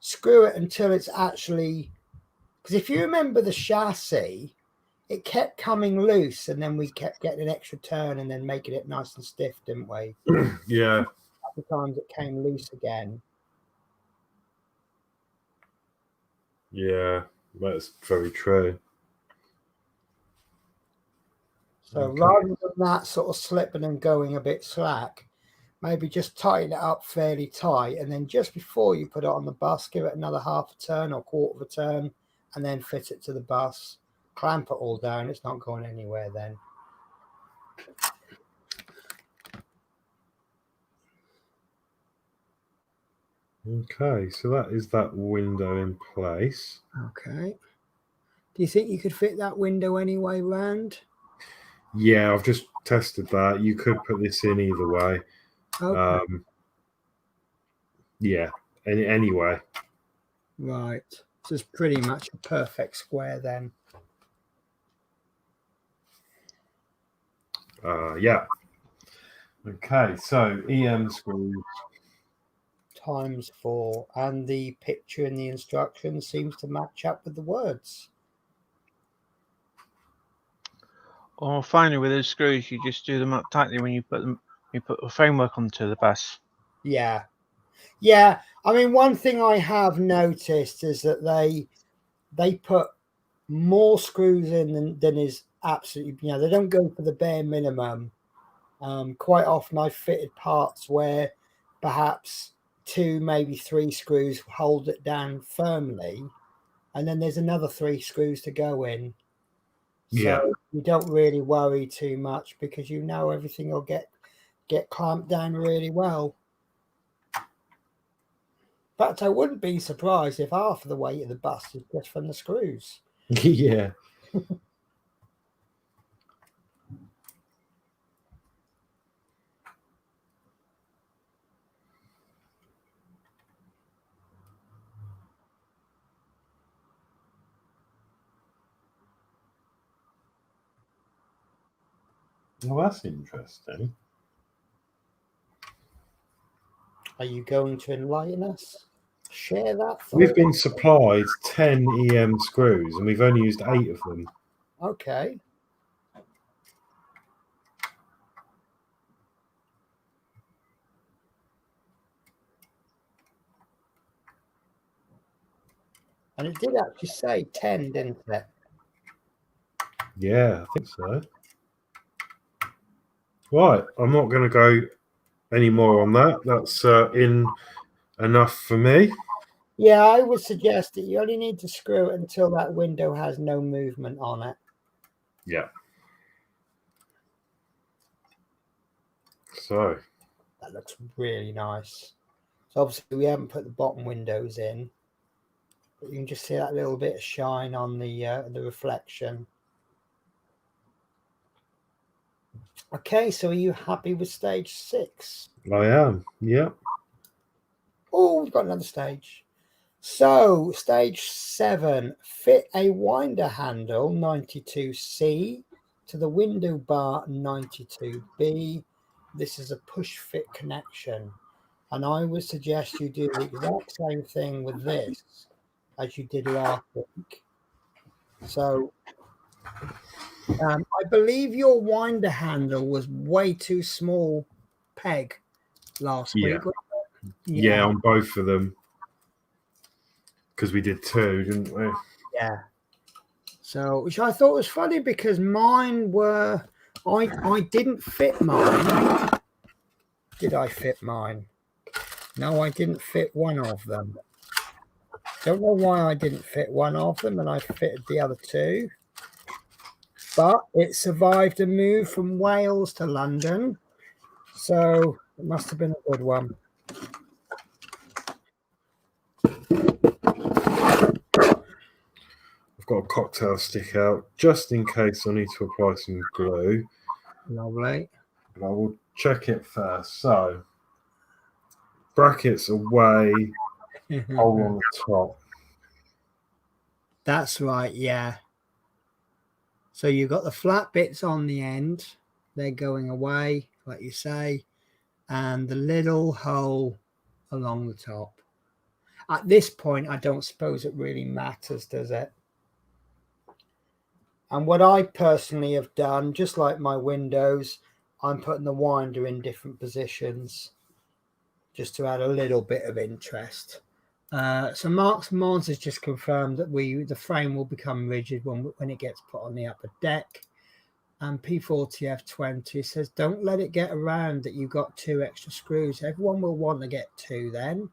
Screw it until it's actually, because if you remember the chassis, it kept coming loose and then we kept getting an extra turn and then making it nice and stiff, didn't we? Yeah. A couple times it came loose again. Yeah, that's very true. So rather than that sort of slipping and going a bit slack, maybe just tighten it up fairly tight, and then just before you put it on the bus, give it another half a turn or quarter of a turn, and then fit it to the bus. Clamp it all down. It's not going anywhere then. Okay, so that is that window in place. Okay. Do you think you could fit that window anyway round? Yeah, I've just tested that. You could put this in either way. Okay. Yeah, anyway. Right. So it's pretty much a perfect square then. Yeah. Okay, so EM screws. Times 4, and the picture in the instructions seems to match up with the words. Or finally, with those screws, you just do them up tightly when you put the framework onto the bus. Yeah. Yeah. I mean, one thing I have noticed is that they put more screws in than is absolutely, they don't go for the bare minimum. Quite often I've fitted parts where perhaps 2, maybe 3 screws hold it down firmly, and then there's another 3 screws to go in. So you don't really worry too much because everything will get get clamped down really well. In fact, I wouldn't be surprised if half of the weight of the bus is just from the screws. Yeah. Well, that's interesting. Are you going to enlighten us? Share that thought. We've been supplied 10 EM screws and we've only used 8 of them. Okay. And it did actually say 10, didn't it? Yeah, I think so. Right, I'm not going to go any more on that. That's in enough for me. Yeah, I would suggest that you only need to screw it until that window has no movement on it. Yeah. So that looks really nice. So obviously we haven't put the bottom windows in, but you can just see that little bit of shine on the reflection. Okay, so are you happy with stage 6? I am. Yeah. Oh, we've got another stage. So stage 7, fit a winder handle 92C to the window bar 92B. This is a push fit connection. And I would suggest you do the exact same thing with this as you did last week. So I believe your winder handle was way too small peg last week. Yeah, on both of them. Because we did 2, didn't we? Yeah. So, which I thought was funny because mine were, I didn't fit mine. Did I fit mine? No, I didn't fit one of them. Don't know why I didn't fit one of them and I fitted the other 2. But it survived a move from Wales to London. So it must have been a good one. I've got a cocktail stick out just in case I need to apply some glue. Lovely. But I will check it first. So, brackets away, hole on the top. That's right, yeah. So you've got the flat bits on the end. They're going away, like you say. And the little hole along the top. At this point, I don't suppose it really matters, does it? And what I personally have done, just like my windows, I'm putting the winder in different positions just to add a little bit of interest. So Mark's Mods has just confirmed that the frame will become rigid when it gets put on the upper deck. And P40F20 says, don't let it get around that you got 2 extra screws. Everyone will want to get 2 then.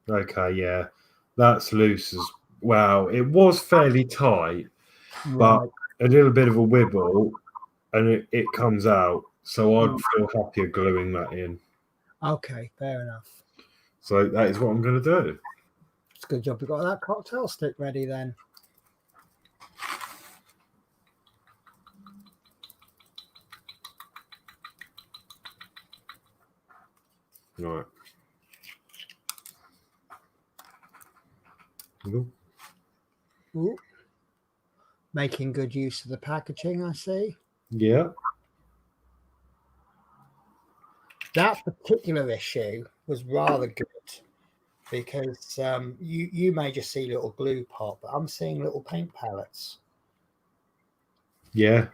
Okay, yeah. That's loose as well. It was fairly tight, but a little bit of a wibble and it comes out. So I'd feel happier gluing that in. Okay, fair enough. So that is what I'm going to do. It's a good job you got that cocktail stick ready then. Right. Ooh. Making good use of the packaging, I see. Yeah. That particular issue was rather good because you may just see little glue pop, but I'm seeing little paint pellets. Yeah.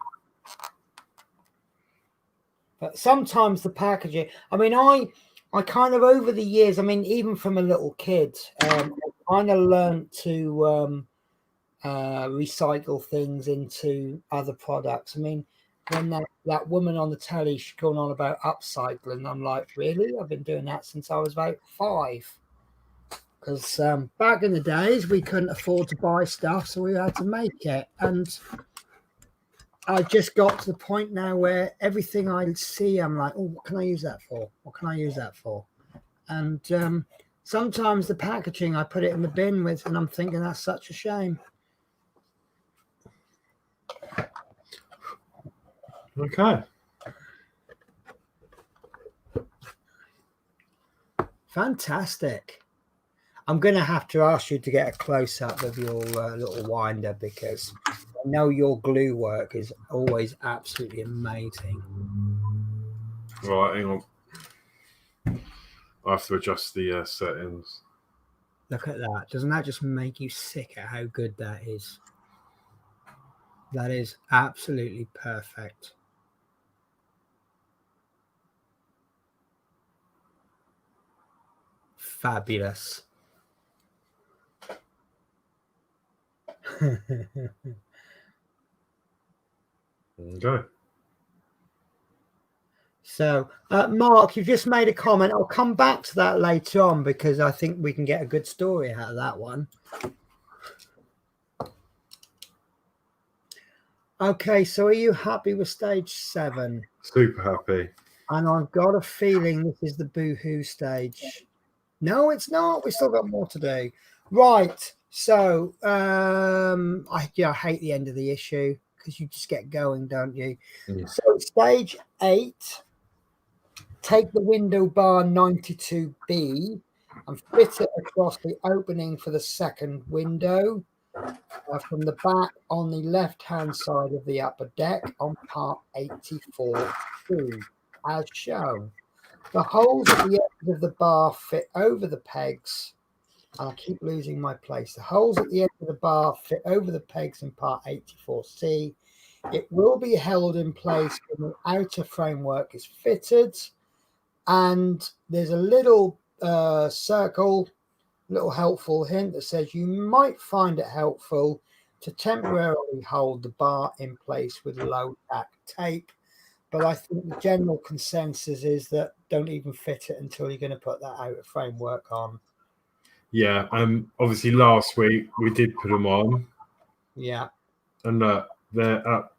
But sometimes the packaging, I mean, I kind of over the years, I mean, even from a little kid, I kind of learned to recycle things into other products. I mean, when that woman on the telly, she's going on about upcycling, I'm like, really? I've been doing that since I was about 5. Because back in the days, we couldn't afford to buy stuff, so we had to make it. And I just got to the point now where everything I see, I'm like, oh, what can I use that for? What can I use that for? And sometimes the packaging, I put it in the bin with, and I'm thinking that's such a shame. Okay. Fantastic. I'm going to have to ask you to get a close-up of your little winder, because I know your glue work is always absolutely amazing. Right, hang on. I have to adjust the settings. Look at that. Doesn't that just make you sick at how good that is? That is absolutely perfect. Fabulous. Go. So, Mark, you've just made a comment. I'll come back to that later on, because I think we can get a good story out of that one. Okay, so are you happy with stage 7? Super happy. And I've got a feeling this is the boohoo stage. No, it's not. We've still got more to do. Right. So, I hate the end of the issue, because you just get going, don't you? Mm. So, stage 8. Take the window bar 92B and fit it across the opening for the second window from the back on the left-hand side of the upper deck on part 84-2, as shown. The holes at the end of the bar fit over the pegs, and I keep losing my place. The holes at the end of the bar fit over the pegs in part 84C. It will be held in place when the outer framework is fitted. And there's a little circle, little helpful hint that says you might find it helpful to temporarily hold the bar in place with low tack tape. But I think the general consensus is that don't even fit it until you're going to put that outer framework on. Yeah, obviously last week we did put them on. Yeah. And they're up.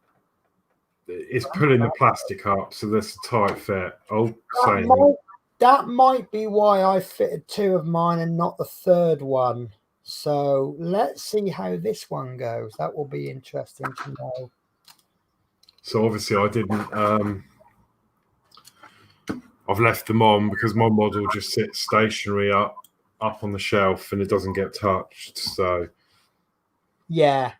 It's pulling the plastic up, so that's a tight fit. That might be why I fitted 2 of mine and not the third one. So let's see how this one goes. That will be interesting to know. So obviously I didn't. I've left them on because my model just sits stationary up on the shelf and it doesn't get touched. So yeah.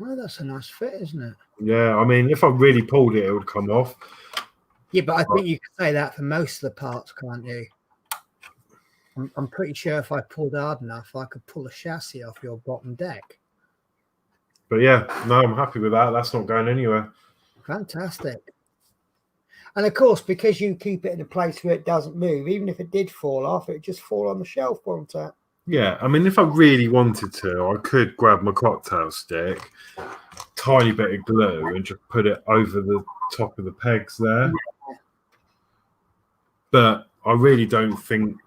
Oh, that's a nice fit, isn't it? Yeah, I mean, if I really pulled it, it would come off. Yeah, but I think you can say that for most of the parts, can't you? I'm pretty sure if I pulled hard enough, I could pull a chassis off your bottom deck. But yeah, no, I'm happy with that. That's not going anywhere. Fantastic. And of course, because you keep it in a place where it doesn't move, even if it did fall off, it'd just fall on the shelf, won't it? Yeah, I mean, if I really wanted to, I could grab my cocktail stick, tiny bit of glue, and just put it over the top of the pegs there. Yeah. But I really don't think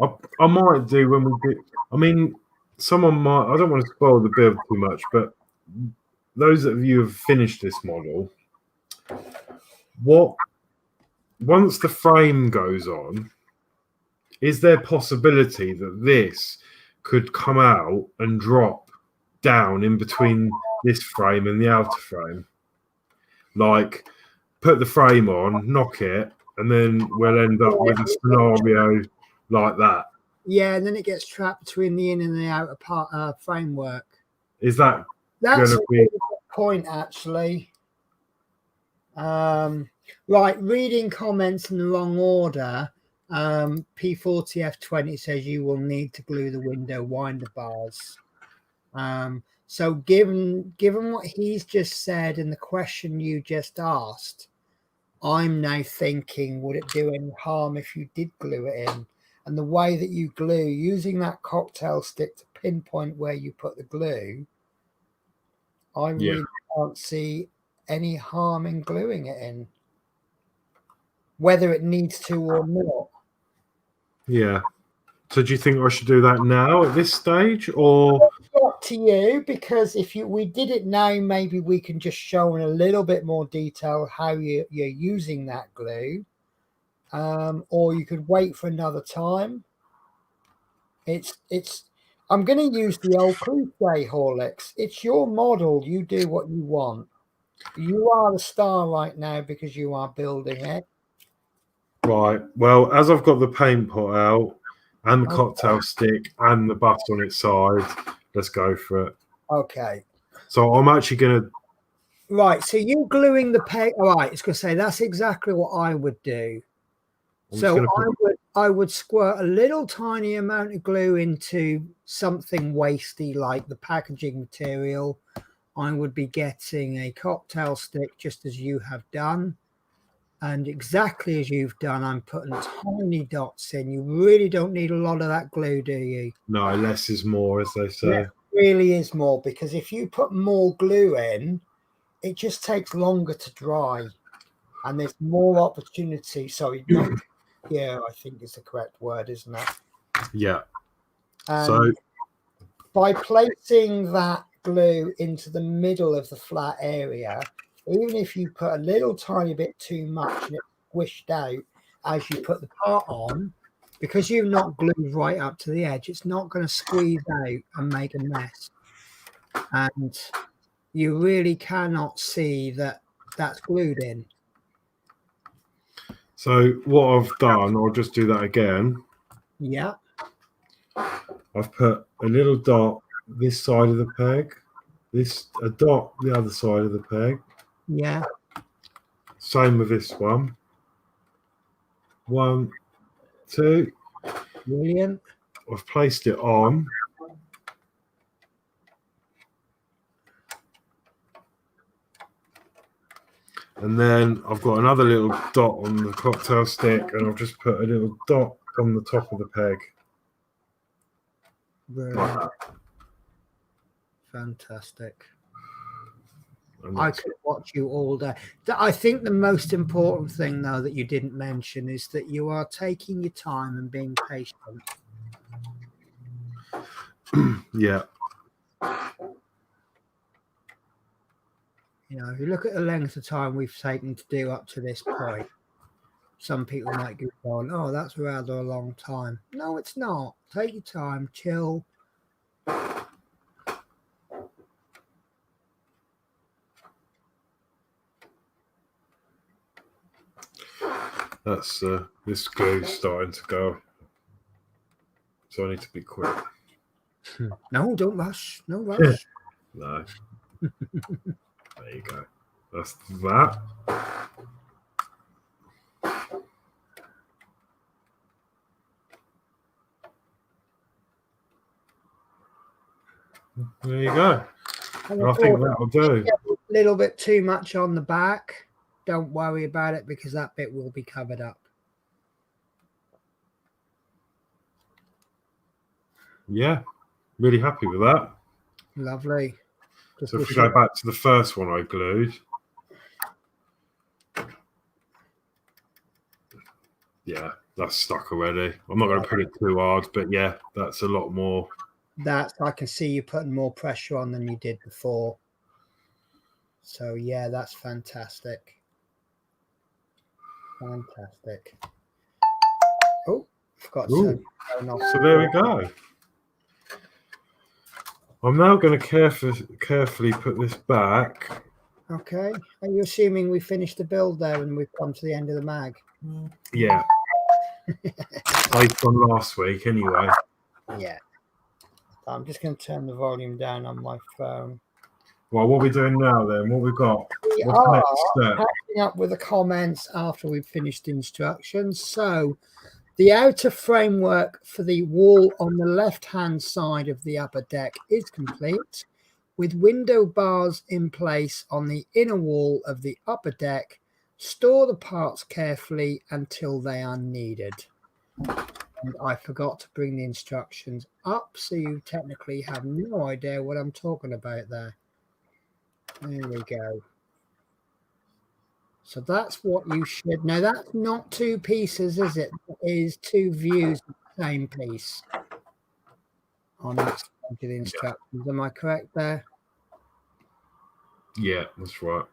I might do when we do. I mean, someone might. I don't want to spoil the build too much, but those of you who have finished this model, once the frame goes on, is there possibility that this could come out and drop down in between this frame and the outer frame? Like, put the frame on, knock it, and then we'll end up with a scenario like that. Yeah, and then it gets trapped between the in and the outer part framework. Is that's a really good point, actually? Right, reading comments in the wrong order. P40F20 says you will need to glue the window winder bars. So given what he's just said and the question you just asked, I'm now thinking, would it do any harm if you did glue it in? And the way that you glue, using that cocktail stick to pinpoint where you put the glue, I really can't see any harm in gluing it in, whether it needs to or not. Yeah. So do you think I should do that now at this stage, or Up to you, because if we did it now, maybe we can just show in a little bit more detail how you're using that glue, or you could wait for another time. I'm going to use the old cliche, Horlicks. It's your model. You do what you want. You are the star right now because you are building it. right? Well, as I've got the paint pot out and the cocktail stick and the butt on its side, let's go for it. Okay. So I'm actually going to. Right. So you gluing the peg. All right. It's going to say that's exactly what I would do. So I would squirt a little tiny amount of glue into something wasty like the packaging material. I would be getting a cocktail stick just as you have done. And exactly as you've done, I'm putting tiny dots in. You really don't need a lot of that glue, do you? No, less is more, as they say. Yeah, it really is more, because if you put more glue in, it just takes longer to dry. And there's more opportunity. Sorry, not here, I think is the correct word, isn't it? Yeah. And so by placing that glue into the middle of the flat area, even if you put a little tiny bit too much and it squished out as you put the part on, because you've not glued right up to the edge, it's not going to squeeze out and make a mess. And you really cannot see that that's glued in. So what I've done, I'll just do that again. Yeah. I've put a little dot this side of the peg, a dot the other side of the peg. Yeah. Same with this one. 1, 2. Brilliant. I've placed it on. And then I've got another little dot on the cocktail stick, and I've just put a little dot on the top of the peg. Brilliant. Fantastic. I could watch you all day. I think the most important thing, though, that you didn't mention is that you are taking your time and being patient. Yeah. You know, if you look at the length of time we've taken to do up to this point, some people might go on, oh, that's rather a long time. No, it's not. Take your time, chill. That's this glue's starting to go, so I need to be quick. No, don't rush. No rush. No. There you go. That's that. There you go. And I think that'll do. A little bit too much on the back. Don't worry about it, because that bit will be covered up. Yeah, really happy with that. Lovely. So if we go back to the first one I glued. Yeah, that's stuck already. I'm not going to put it too hard, but yeah, that's a lot more. That I can see you putting more pressure on than you did before. So yeah, that's fantastic. Fantastic. Oh, forgot to turn off. So there we go. I'm now going to carefully put this back. Okay. Are you assuming we finished the build there and we've come to the end of the mag? Yeah. Based on last week, anyway. Yeah. I'm just going to turn the volume down on my phone. Well, what are we doing now then? What we got? We What's the next step? catching up with the comments after we've finished the instructions. So the outer framework for the wall on the left-hand side of the upper deck is complete, with window bars in place on the inner wall of the upper deck. Store the parts carefully until they are needed. And I forgot to bring the instructions up, so you technically have no idea what I'm talking about there. There we go. So that's what you should. Now that's not two pieces, is it? It is two views of the same piece on that stage of the instructions. Am I correct there? Yeah, that's right.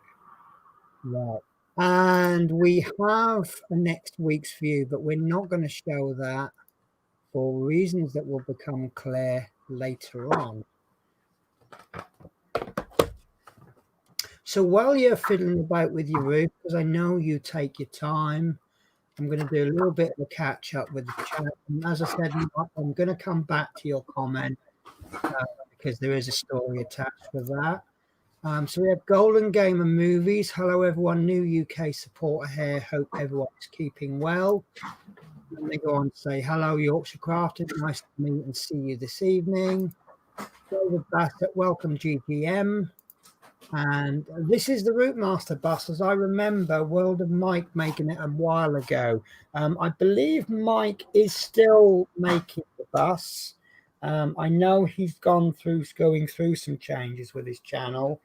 Right. And we have a next week's view, but we're not going to show that for reasons that will become clear later on. So while you're fiddling about with your roof, because I know you take your time, I'm going to do a little bit of a catch up with the chat. And as I said, I'm going to come back to your comment because there is a story attached with that. So we have Golden Gamer Movies. Hello, everyone. New UK supporter here. Hope everyone's keeping well. And they go on to say, hello, Yorkshire Crafted. Nice to meet and see you this evening. David Bassett, welcome, GGM. And this is the Routemaster bus, as I remember World of Mike making it a while ago. I believe Mike is still making the bus. I know he's going through some changes with his channel,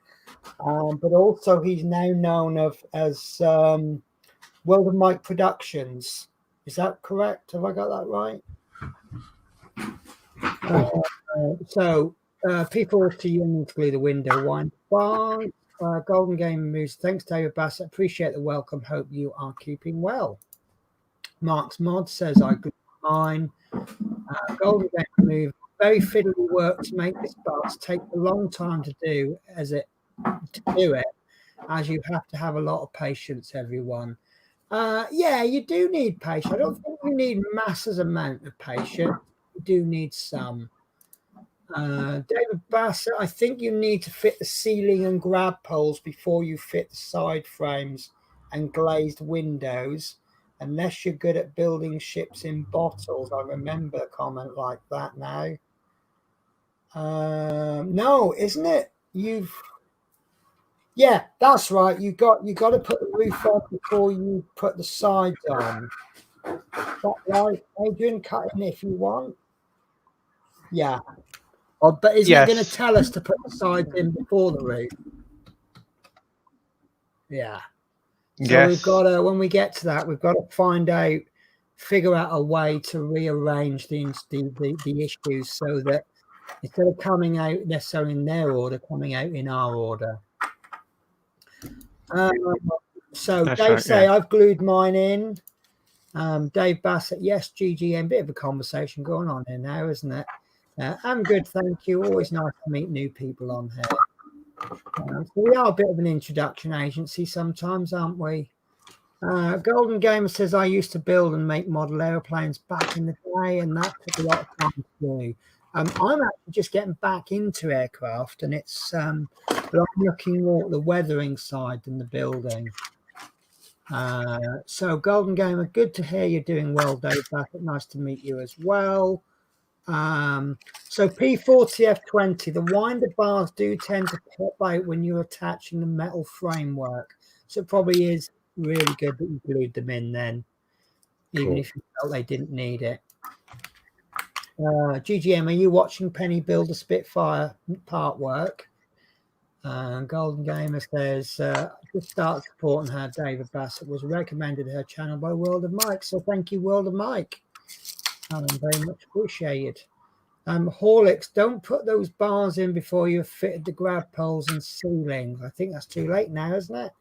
but also he's now known as World of Mike Productions. Is that correct? Have I got that right? People to you through the window. Wine bar, Golden Game Moves. Thanks, David Bassett. Appreciate the welcome. Hope you are keeping well. Mark's Mod says I good mine. Golden Game Move. Very fiddly work to make this bus. Takes a long time to do as you have to have a lot of patience, everyone. Yeah, you do need patience. I don't think you need masses amount of patience. You do need some. David Bassett, I think you need to fit the ceiling and grab poles before you fit the side frames and glazed windows, unless you're good at building ships in bottles. I remember a comment like that now. No, isn't it? Yeah, that's right. You got to put the roof on before you put the sides on. Is that right, Adrian? Cut in if you want. Yeah. Oh, but isn't it going to tell us to put the sides in before the roof? Yeah. So we've got to, when we get to that, we've got to figure out a way to rearrange the issues so that instead of coming out necessarily in their order, coming out in our order. So That's Dave right, say, yeah. I've glued mine in. Dave Bassett, yes, GGM, bit of a conversation going on here now, isn't it? I'm good, thank you. Always nice to meet new people on here. So we are a bit of an introduction agency sometimes, aren't we? Golden Gamer says, I used to build and make model airplanes back in the day, and that took a lot of time to do. I'm actually just getting back into aircraft, and it's but I'm looking more at the weathering side than the building. So Golden Gamer, good to hear you're doing well, Dave Bassett. Nice to meet you as well. So P40F20, the winder bars do tend to pop out when you're attaching the metal framework. So it probably is really good that you glued them in then, even if you felt they didn't need it. GGM, are you watching Penny build a Spitfire Partwork? Golden Gamer says, just start supporting her. David Bassett was recommended her channel by World of Mike. So thank you, World of Mike. Very much appreciated. Horlicks, don't put those bars in before you've fitted the grab poles and ceiling. I think that's too late now, isn't it?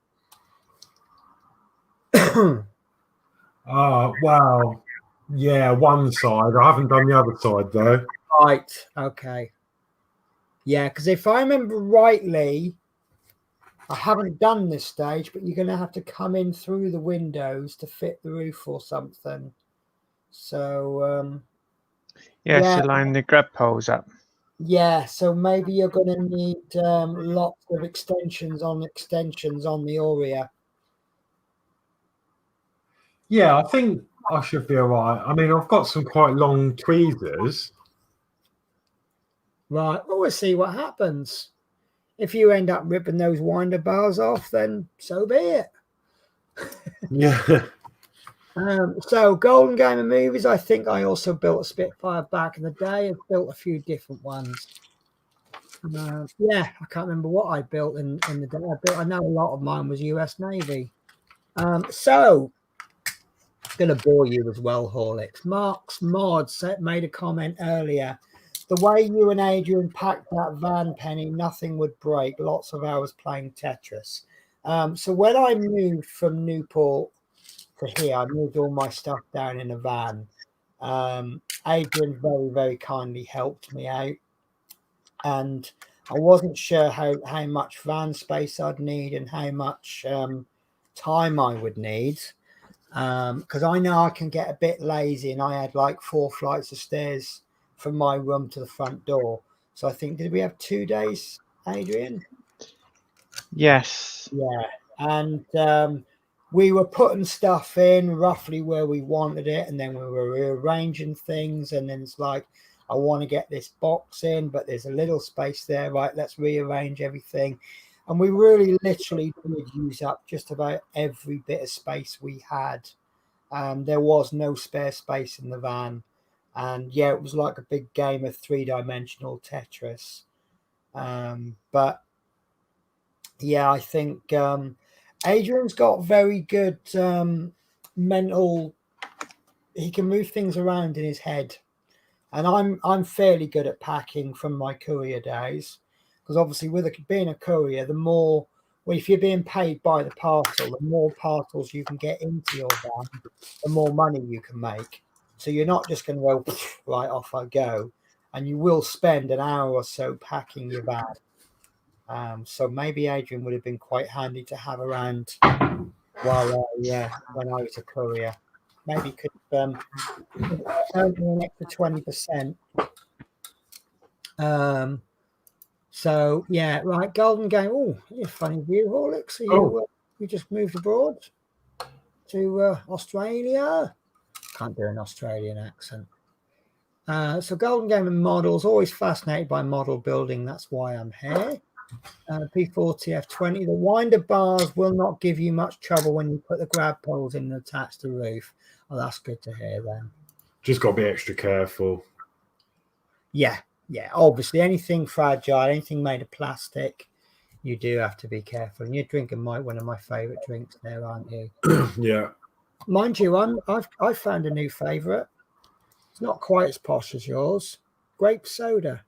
Wow. Yeah, one side. I haven't done the other side though. Right. Okay. Yeah, because if I remember rightly, I haven't done this stage, but you're going to have to come in through the windows to fit the roof or something. So, to line the grab poles up. Yeah, so maybe you're going to need lots of extensions on the Aurea. Yeah, I think I should be all right. I mean, I've got some quite long tweezers. Right. Well, we'll see what happens. If you end up ripping those winder bars off, then so be it. Yeah. So Golden Gamer Movies, I think I also built a Spitfire back in the day. I've built a few different ones. Yeah, I can't remember what I built in the day. I know a lot of mine was US Navy. So going to bore you as well, Horlicks. Mark's Mod made a comment earlier. The way you and Adrian packed that van, Penny, nothing would break. Lots of hours playing Tetris. So when I moved from Newport to here, I moved all my stuff down in a van. Adrian very, very kindly helped me out. And I wasn't sure how much van space I'd need and how much time I would need. Because I know I can get a bit lazy, and I had like 4 flights of stairs from my room to the front door. So I think, did we have 2 days, Adrian? Yes. Yeah. And we were putting stuff in roughly where we wanted it, and then we were rearranging things, and then it's like, I want to get this box in, but there's a little space there, right? Let's rearrange everything. And we really literally did use up just about every bit of space we had. There was no spare space in the van. And yeah, it was like a big game of 3-dimensional Tetris. But yeah, I think Adrian's got very good mental. He can move things around in his head. And I'm fairly good at packing from my courier days, because obviously with being a courier, the more, well, if you're being paid by the parcel, the more parcels you can get into your van, the more money you can make. So you're not just going to go right, off I go, and you will spend an hour or so packing your van. So maybe Adrian would have been quite handy to have around while when I was a courier. Maybe could earn an extra 20%. So yeah, right. Golden Game. Oh, you're funny view, Horlicks. So you just moved abroad to Australia. Can't do an Australian accent. So Golden Game and models. Always fascinated by model building. That's why I'm here. P40F20. The winder bars will not give you much trouble when you put the grab poles in and attach the roof. Oh, that's good to hear then. Just got to be extra careful. Yeah. Obviously, anything fragile, anything made of plastic, you do have to be careful. And you're drinking one of my favourite drinks there, aren't you? Yeah. Mind you, I've found a new favourite. It's not quite as posh as yours. Grape soda.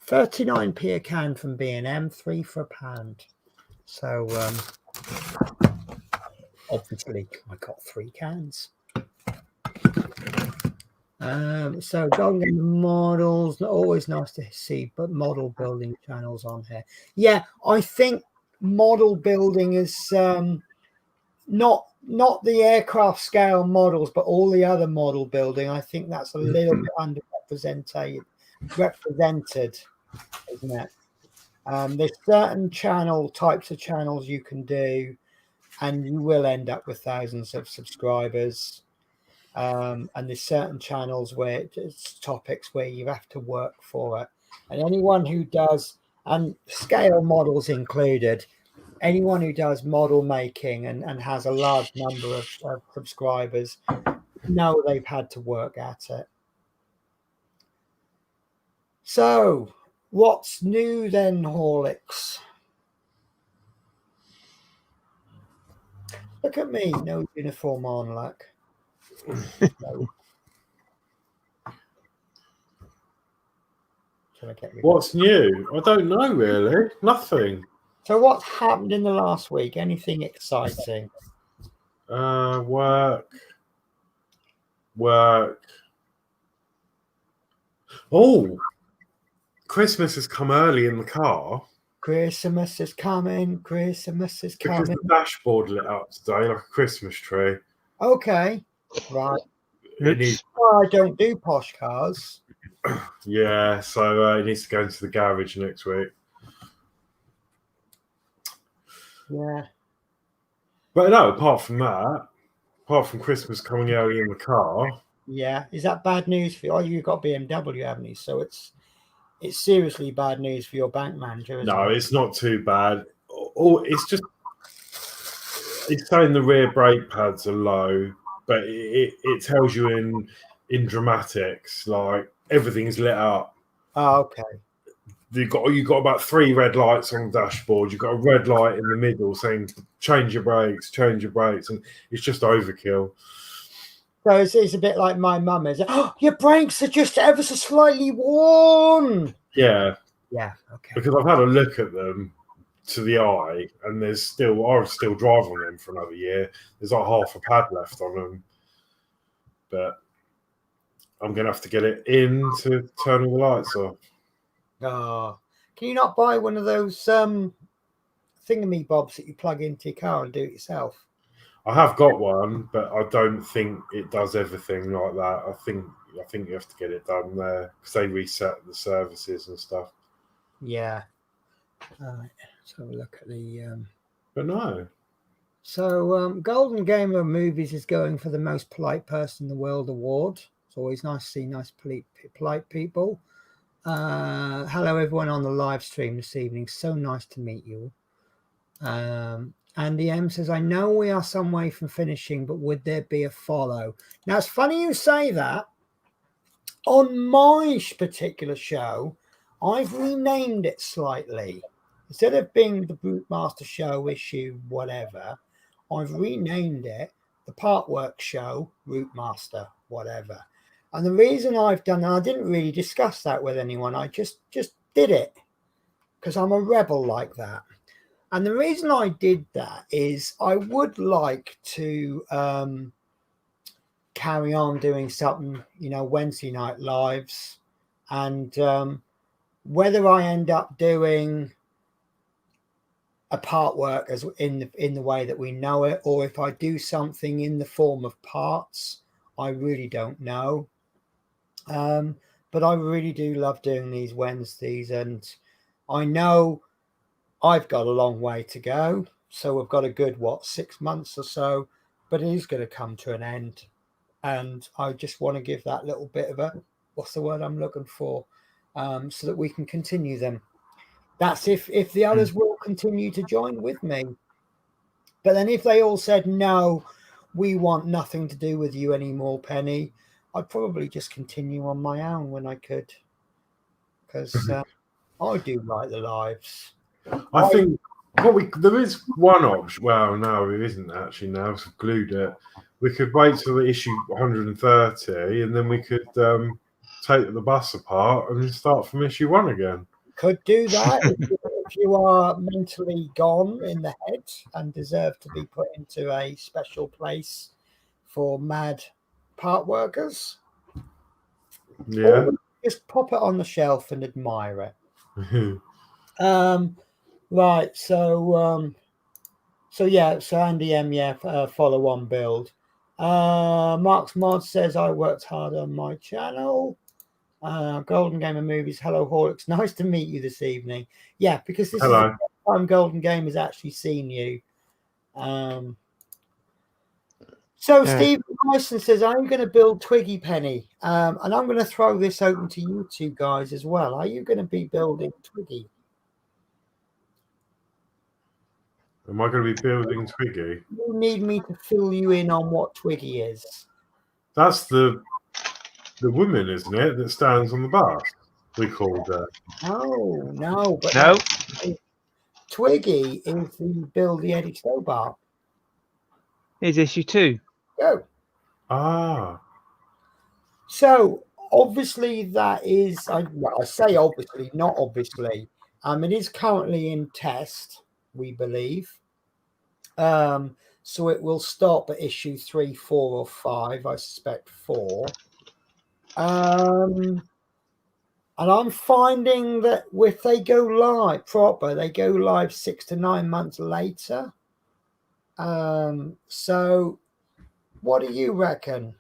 39p a can from B&M, 3 for £1. So obviously I got 3 cans. So Golden Game models, always nice to see, but model building channels on here. Yeah, I think model building is not the aircraft scale models, but all the other model building. I think that's a little bit underrepresented, isn't it? There's certain types of channels you can do, and you will end up with thousands of subscribers. And there's certain channels where it's topics where you have to work for it. And anyone who does, and scale models included, anyone who does model making and has a large number of subscribers know they've had to work at it. So what's new then, Horlicks? Look at me, no uniform on, look. No. What's new? I don't know really. Nothing. So what's happened in the last week? Anything exciting? Work. Oh, Christmas has come early in the car. Christmas is coming. Because the dashboard lit up today like a Christmas tree. Okay, right. I don't do posh cars. Yeah, so it needs to go into the garage next week. Yeah. But no, apart from Christmas coming early in the car. Yeah. Is that bad news for you? Oh, you've got BMW, haven't you? So it's seriously bad news for your bank manager, isn't it? It's not too bad. It's saying the rear brake pads are low, but it tells you in dramatics, like everything's lit up. Oh, okay. you've got about 3 red lights on the dashboard. You've got a red light in the middle saying change your brakes, and it's just overkill. So it's a bit like my mum is. Oh, your brakes are just ever so slightly worn. Yeah, Okay. because I've had a look at them to the eye, and I'll still drive on them for another year. There's like half a pad left on them, but I'm gonna have to get it in to turn all the lights off. Oh, can you not buy one of those thingammy bobs that you plug into your car and do it yourself? I have got one, but I don't think it does everything like that. I think you have to get it done there because they reset the services and stuff. Yeah. All right. Let's have a look at the. But no. So Golden Gamer Movies is going for the most polite person in the world award. It's always nice to see nice polite people. Hello everyone on the live stream this evening. So nice to meet you. Andy M says, I know we are some way from finishing, but would there be a follow? Now, it's funny you say that. On my particular show, I've renamed it slightly. Instead of being the Routemasters show issue, whatever, I've renamed it the Partwork show, Routemaster, whatever. And the reason I've done that, I didn't really discuss that with anyone. I just did it because I'm a rebel like that. And the reason I did that is I would like to carry on doing something, Wednesday night lives, and whether I end up doing a Partwork as in the way that we know it, or if I do something in the form of parts, I really don't know. But I really do love doing these Wednesdays, and I know I've got a long way to go. So we've got a good, 6 months or so, but it is going to come to an end. And I just want to give that little bit of what's the word I'm looking for, so that we can continue them. That's if the others will continue to join with me. But then if they all said, no, we want nothing to do with you anymore, Penny, I'd probably just continue on my own when I could. Because I do like the lives. I think there is one option. Well, no, it isn't actually now. I've glued it. We could wait till the issue 130, and then we could take the bus apart and start from issue 1 again. Could do that if you are mentally gone in the head and deserve to be put into a special place for mad part workers. Yeah. Or just pop it on the shelf and admire it. Right, so Andy M, follow on build. Mark's Mod says I worked hard on my channel. Golden Gamer Movies, hello Horlicks, nice to meet you this evening. Yeah, because this is the first time Golden Game has actually seen you. Steve Dyson says, I'm going to build Twiggy Penny, and I'm going to throw this open to you two guys as well. Are you going to be building Twiggy? Am I going to be building Twiggy? You need me to fill you in on what Twiggy is. That's the woman, isn't it, that stands on the bus? We called her. Oh, no. But no. Twiggy is the Bill the Eddie Stobart. Is issue 2. Go. Ah. So, obviously, that is, I say obviously, not obviously. It is currently in test, we believe. So it will stop at issue 3, 4, or 5. I suspect 4. And I'm finding that if they go live proper, they go live 6 to 9 months later. So what do you reckon?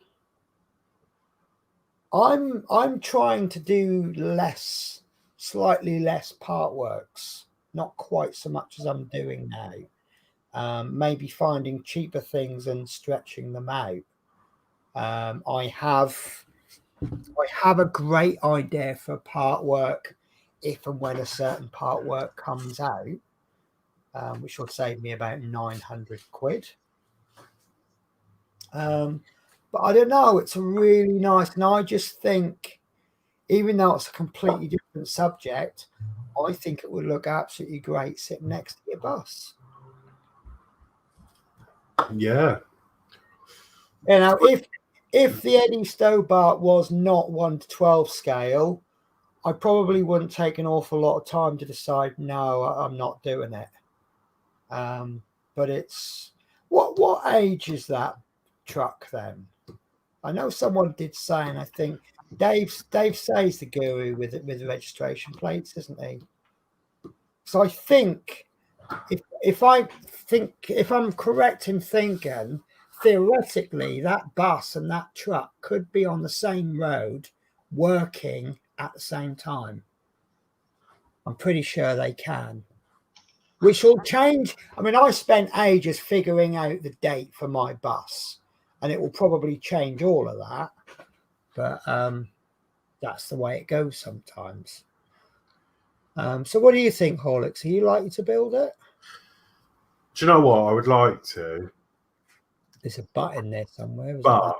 I'm trying to do slightly less part works, not quite so much as I'm doing now. Maybe finding cheaper things and stretching them out. I have a great idea for part work if and when a certain part work comes out, which will save me about 900 quid. But I don't know, it's a really nice, and I just think, even though it's a completely different subject, I think it would look absolutely great sitting next to your bus. Yeah. You know, if the Eddie Stobart was not 1:12 scale, I probably wouldn't take an awful lot of time to decide, no, I'm not doing it. But it's what age is that truck then? I know someone did say, and I think Dave says the guru with registration plates, isn't he? So I think if I'm correct in thinking, theoretically that bus and that truck could be on the same road working at the same time. I'm pretty sure they can. Which will change. I mean, I spent ages figuring out the date for my bus, and it will probably change all of that. But that's the way it goes sometimes. So what do you think, Horlicks? Are you likely to build it? Do you know what? I would like to. There's a but in there somewhere. But,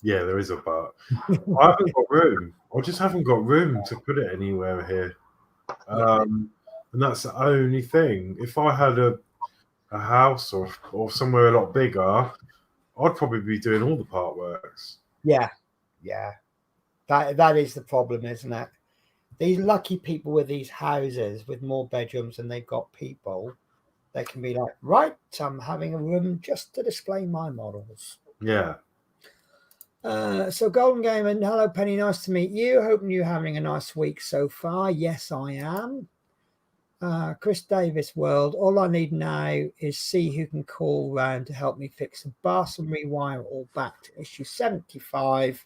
yeah, there is a but. I haven't got room. I just haven't got room to put it anywhere here. And that's the only thing. If I had a house or somewhere a lot bigger, I'd probably be doing all the Partworks. Yeah. That is the problem, isn't it? These lucky people with these houses with more bedrooms than they've got people, they can be like, right, I'm having a room just to display my models. Yeah. So Golden Gamer, hello Penny, nice to meet you. Hoping you're having a nice week so far. Yes, I am. Chris Davis World, all I need now is see who can call round to help me fix the bus and rewire it all back to issue 75,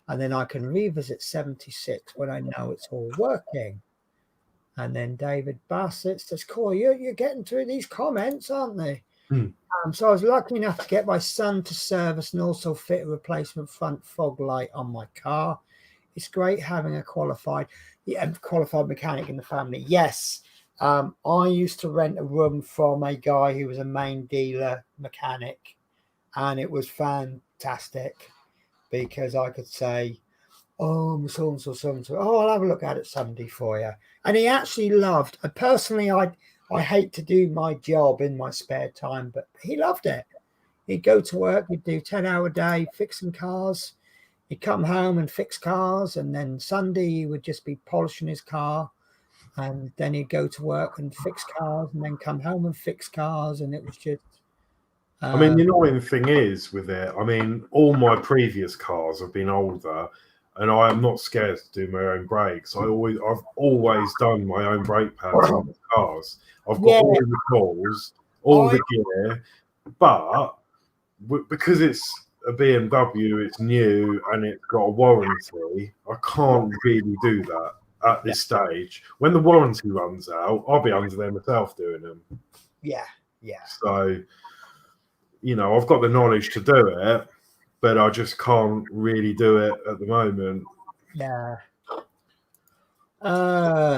and then I can revisit 76 when I know it's all working. And then David Bassett says, cool, you're getting through these comments, aren't they? So I was lucky enough to get my son to service and also fit a replacement front fog light on my car. It's great having a qualified mechanic in the family. Yes. I used to rent a room from a guy who was a main dealer mechanic, and it was fantastic because I could say, oh, so-and-so. Oh, I'll have a look at it Sunday for you. And he actually loved. Personally, I hate to do my job in my spare time, but he loved it. He'd go to work, he'd do 10-hour day fixing cars. He'd come home and fix cars, and then Sunday he would just be polishing his car. And then he'd go to work and fix cars and then come home and fix cars. And it was just... I mean, the annoying thing is with it, I mean, all my previous cars have been older and I am not scared to do my own brakes. I've always done my own brake pads on the cars. I've got all the tools, all the gear, but because it's a BMW, it's new and it's got a warranty, I can't really do that at this stage. When the warranty runs out, I'll be under there myself doing them. Yeah. So, I've got the knowledge to do it, but I just can't really do it at the moment. Yeah.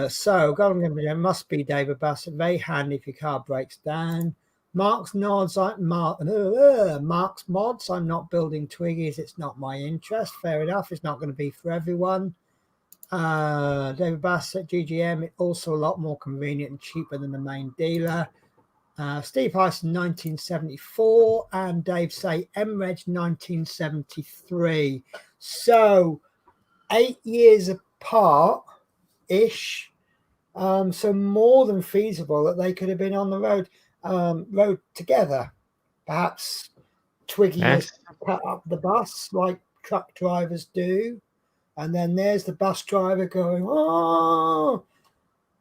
So, Golden must be David Bassett. Very handy if your car breaks down. Mark's mods. I'm not building Twiggies. It's not my interest. Fair enough. It's not going to be for everyone. David Bassett, GGM, it's also a lot more convenient and cheaper than the main dealer. Steve Hyson, 1974, and Dave say MReg 1973. So 8 years apart-ish. So more than feasible that they could have been on the road together. Perhaps Twiggy has put up the bus like truck drivers do. And then there's the bus driver going, oh,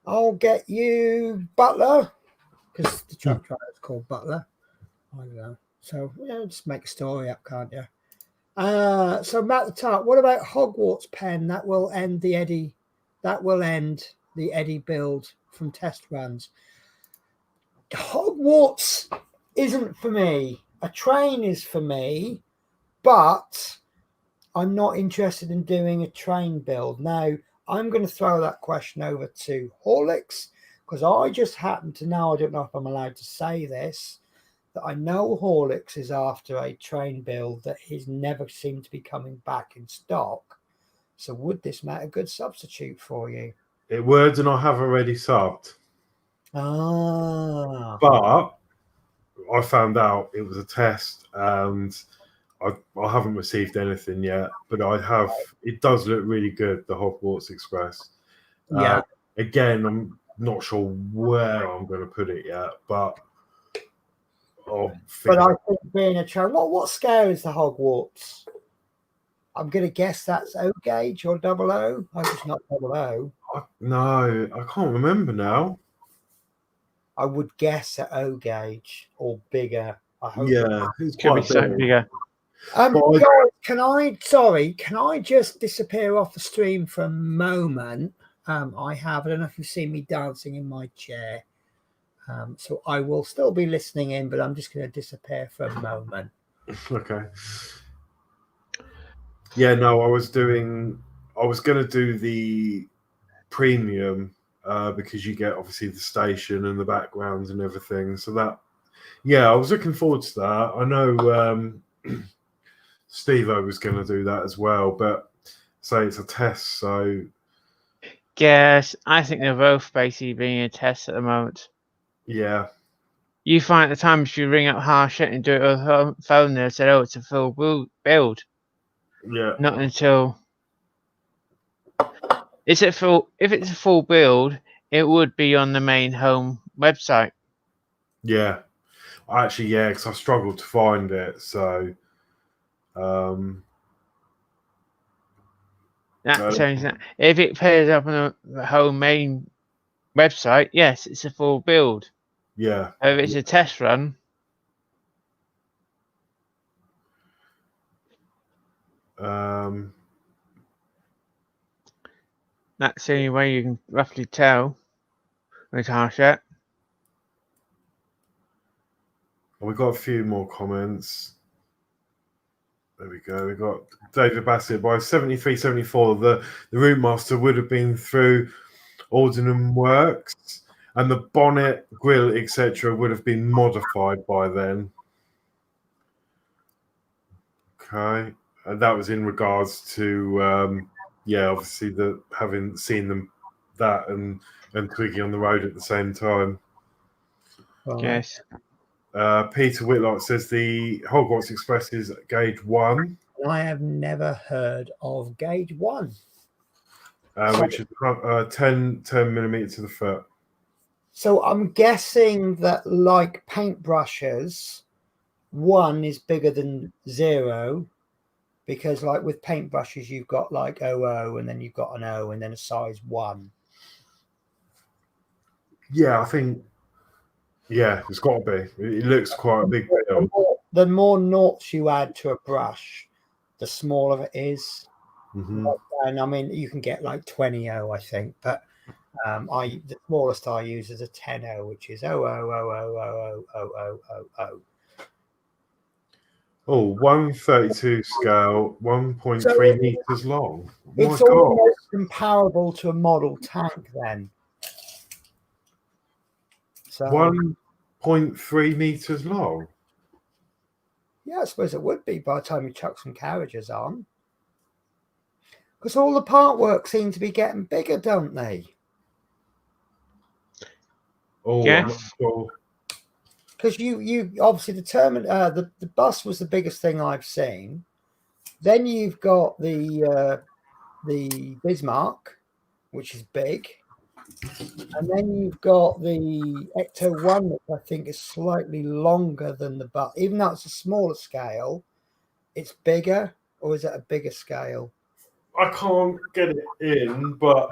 I'll get you, Butler. Because the truck driver is called Butler. I don't know. So, just make a story up, can't you? So, Matt the Tart, what about Hogwarts pen? That will end the Eddie build from test runs. Hogwarts isn't for me. A train is for me, but I'm not interested in doing a train build. Now, I'm going to throw that question over to Horlicks because I just happen to know, I don't know if I'm allowed to say this, that I know Horlicks is after a train build that he's never seemed to be coming back in stock. So would this make a good substitute for you? It would, and I have already subbed. Ah. But I found out it was a test, and I haven't received anything yet. But I have. It does look really good, the Hogwarts Express. Yeah. Again, I'm not sure where I'm going to put it yet, but I'll But figure I think being a train, what scale is the Hogwarts? I'm going to guess that's O gauge or double O. I hope it's not double O. No, I can't remember now. I would guess at O gauge or bigger. I hope. Yeah, it's Could be quite something big. bigger. But Guys, can I just disappear off the stream for a moment? I don't know if you've seen me dancing in my chair. So I will still be listening in, but I'm just going to disappear for a moment. Okay. Yeah, no, I was going to do the premium because you get obviously the station and the backgrounds and everything. So that, yeah, I was looking forward to that. I know Steve-O was going to do that as well, but say it's a test, so Yes, I think they're both basically being a test at the moment. yeah. You find at the times you ring up Hachette and do it with a phone, they said, "Oh, it's a full build." Yeah. Not until if it's a full build, it would be on the main home website. Yeah. Actually, yeah, because I struggled to find it, so If it appears up on the home main website, yes, it's a full build. yeah. If it's a test run, that's the only way you can roughly tell with Hachette. We've got a few more comments. There we go. We've got David Bassett. By 73-74, the Routemaster would have been through Aldenham Works, and the bonnet, grille, etc., would have been modified by then. Okay, and that was in regards to obviously the having seen them that and Twiggy on the road at the same time. Yes. Peter Whitlock says the Hogwarts Express is gauge 1. I have never heard of gauge 1. Which is 10 millimeter to the foot. So I'm guessing that, like paintbrushes, 1 is bigger than 0, because like with paintbrushes, you've got like 00, and then you've got an O, and then a size 1. Yeah, I think. Yeah, it's got to be. It looks quite a big build. The more noughts you add to a brush, the smaller it is. Mm-hmm. And I mean, you can get like 20O, I think, but the smallest I use is a 10O, which is 000000000. Oh, 132 scale, 1.3 meters long. It's almost comparable to a model tank then. So 1.3 meters long. Yeah, I suppose it would be by the time you chuck some carriages on. Because all the Partwork seem to be getting bigger, don't they? Oh, yes. Because you obviously determined the bus was the biggest thing I've seen. Then you've got the Bismarck, which is big. And then you've got the Ecto 1, which I think is slightly longer than the bus. Even though it's a smaller scale, it's bigger, or is it a bigger scale? I can't get it in, but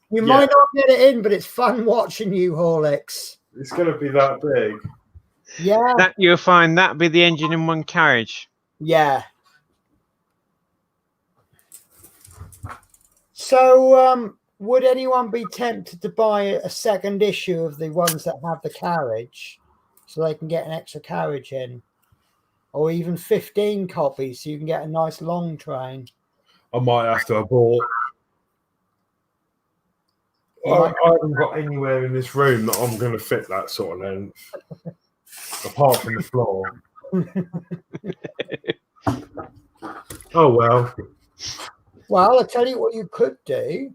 you might not get it in, but it's fun watching you, Horlicks. It's going to be that big. Yeah. That you'll find that'll be the engine in one carriage. Yeah. So, would anyone be tempted to buy a second issue of the ones that have the carriage so they can get an extra carriage in? Or even 15 copies so you can get a nice long train? I might have to abort. I haven't got anywhere in this room that I'm going to fit that sort of length, apart from the floor. Oh, well. Well, I'll tell you what you could do.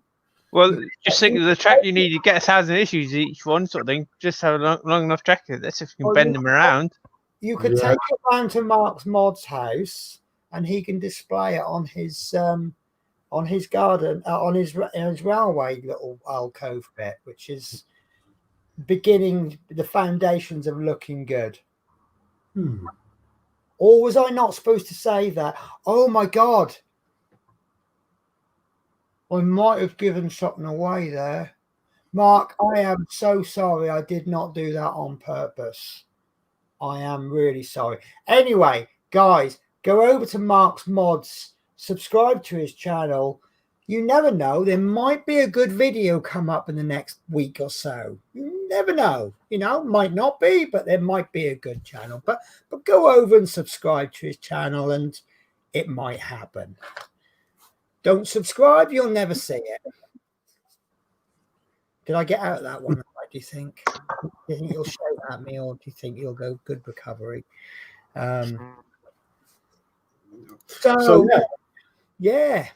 Well, just think of the track you need to get 1,000 issues each one, sort of thing. Just have a long enough track. That's if you can Well, bend them around. You could Yeah. take it round to Mark's Mod's house, and he can display it on his garden, on his railway little alcove bit, which is beginning the foundations of looking good. Or was I not supposed to say that? Oh my God. I might have given something away there. Mark, I am so sorry. I did not do that on purpose. I am really sorry. Anyway, guys, go over to Mark's Mods, subscribe to his channel. You never know. There might be a good video come up in the next week or so. You never know. You know, might not be, but there might be a good channel. But go over and subscribe to his channel and it might happen. Don't subscribe, you'll never see it. Did I get out of that one? Do you think? Do you think you'll shout at me, or do you think you'll go good recovery? So yeah.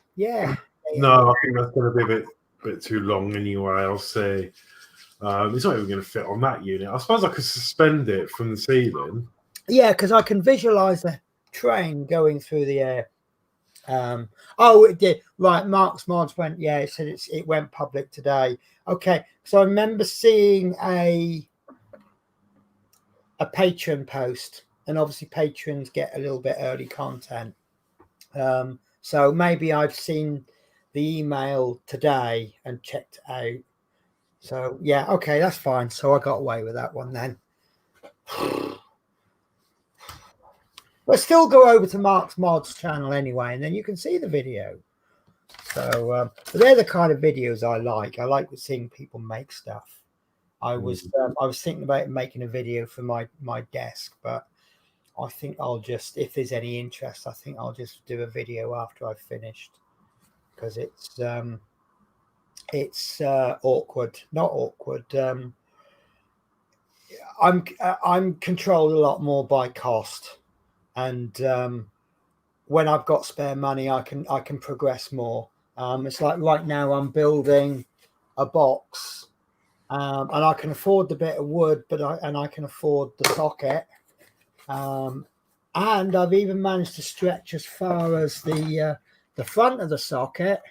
No, I think that's going to be a bit too long anyway. I'll say it's not even going to fit on that unit. I suppose I could suspend it from the ceiling. Yeah, because I can visualize the train going through the air. Oh, it did. Right, Mark's Mods went. Yeah, it said it went public today. Okay, so I remember seeing a patron post, and obviously patrons get a little bit early content. So maybe I've seen the email today and checked it out. So yeah, okay, that's fine. So I got away with that one then. But still go over to Mark's Mods channel anyway, and then you can see the video. So but they're the kind of videos I like. I like seeing people make stuff. I was thinking about making a video for my desk, but I think I'll just, if there's any interest, I think I'll just do a video after I've finished, because it's awkward. Not awkward. I'm controlled a lot more by cost. And when I've got spare money, I can progress more. It's like right now I'm building a box, and I can afford the bit of wood, but I can afford the socket, and I've even managed to stretch as far as the front of the socket,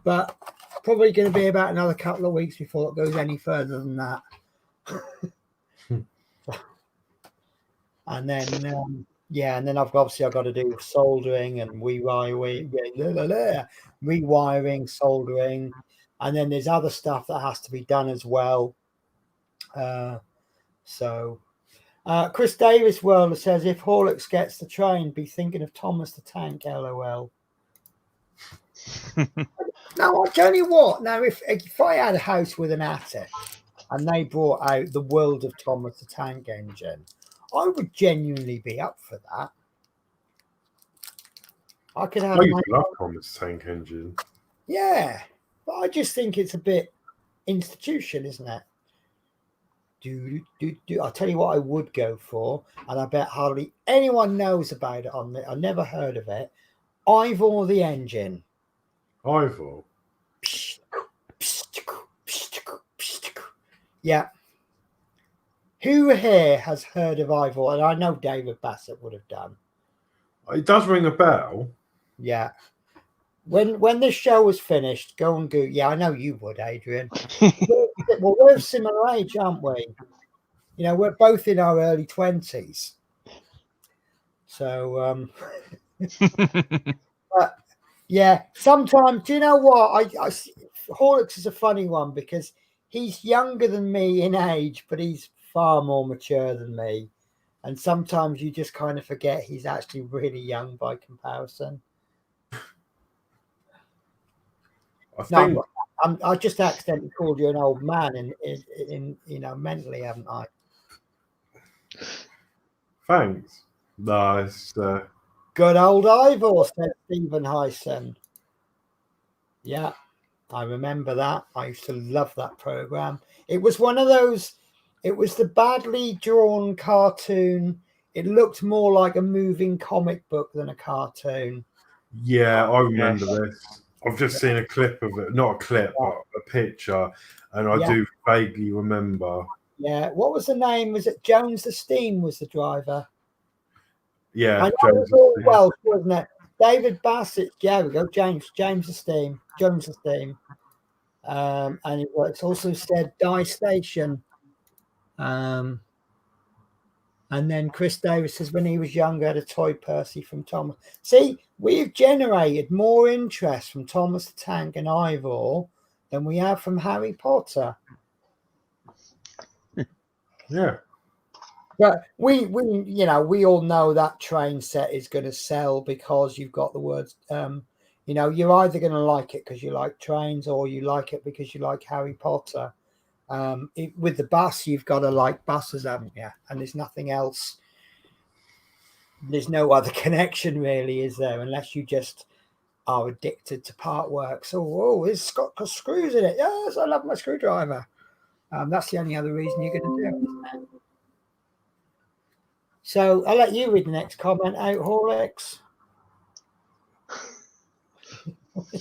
but probably going to be about another couple of weeks before it goes any further than that. And then yeah, and then I've got to do soldering and rewiring, soldering, and then there's other stuff that has to be done as well. So Chris Davis World says, if Horlicks gets the train, be thinking of Thomas the Tank, LOL. Now I'll tell you what. Now if I had a house with an attic and they brought out the World of Thomas the Tank engine, I would genuinely be up for that. I could have. I used to love Thomas Tank Engine. Yeah, but I just think it's a bit institution, isn't it? I'll tell you what I would go for, and I bet hardly anyone knows about it on it. I never heard of it. Ivor the engine. Ivor. Yeah. Who here has heard of Ivor? And I know David Bassett would have done. It does ring a bell. Yeah. When this show was finished, go and go. Yeah, I know you would, Adrian. Well, we're of similar age, aren't we? You know, we're both in our early 20s. So, but yeah, sometimes, do you know what? Horlicks is a funny one because he's younger than me in age, but he's far more mature than me. And sometimes you just kind of forget he's actually really young by comparison. I just accidentally called you an old man in mentally, haven't I? Thanks. Nice. Good old Ivor, said Stephen Hyson. Yeah, I remember that. I used to love that program. It was one of those. It was the badly drawn cartoon. It looked more like a moving comic book than a cartoon. Yeah, I remember this. I've just seen a clip of it, not a clip, but a picture, and I do vaguely remember. Yeah, what was the name? Was it Jones the Steam was the driver? Yeah, I know it was all Welsh, wasn't it? David Bassett. Yeah, we go. James the Steam. Jones the Steam. And it's also said Die Station. And then Chris Davis says when he was younger, had a toy Percy from Thomas. See, we've generated more interest from Thomas the Tank and Ivor than we have from Harry Potter. Yeah. But we all know that train set is going to sell because you've got the words. You're either going to like it because you like trains, or you like it because you like Harry Potter. With the bus, you've got to like buses, haven't you? And there's nothing else. There's no other connection, really, is there? Unless you just are addicted to Partwork. So, it's got screws in it. Yes, I love my screwdriver. That's the only other reason you're going to do it. So I'll let you read the next comment out, Horlicks.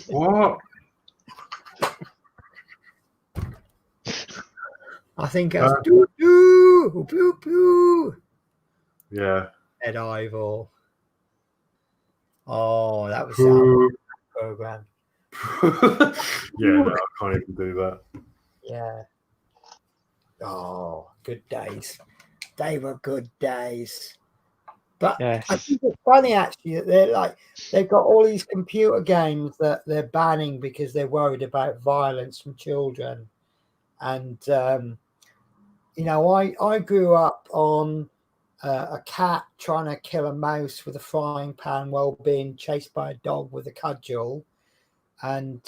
What? I think it's doo doo pew pew. Yeah. Ed Ivor. Oh, that was the program. Yeah, no, I can't even do that. Yeah. Oh, good days. They were good days. But Yes. I think it's funny actually that they've got all these computer games that they're banning because they're worried about violence from children. And I grew up on a cat trying to kill a mouse with a frying pan while being chased by a dog with a cudgel, and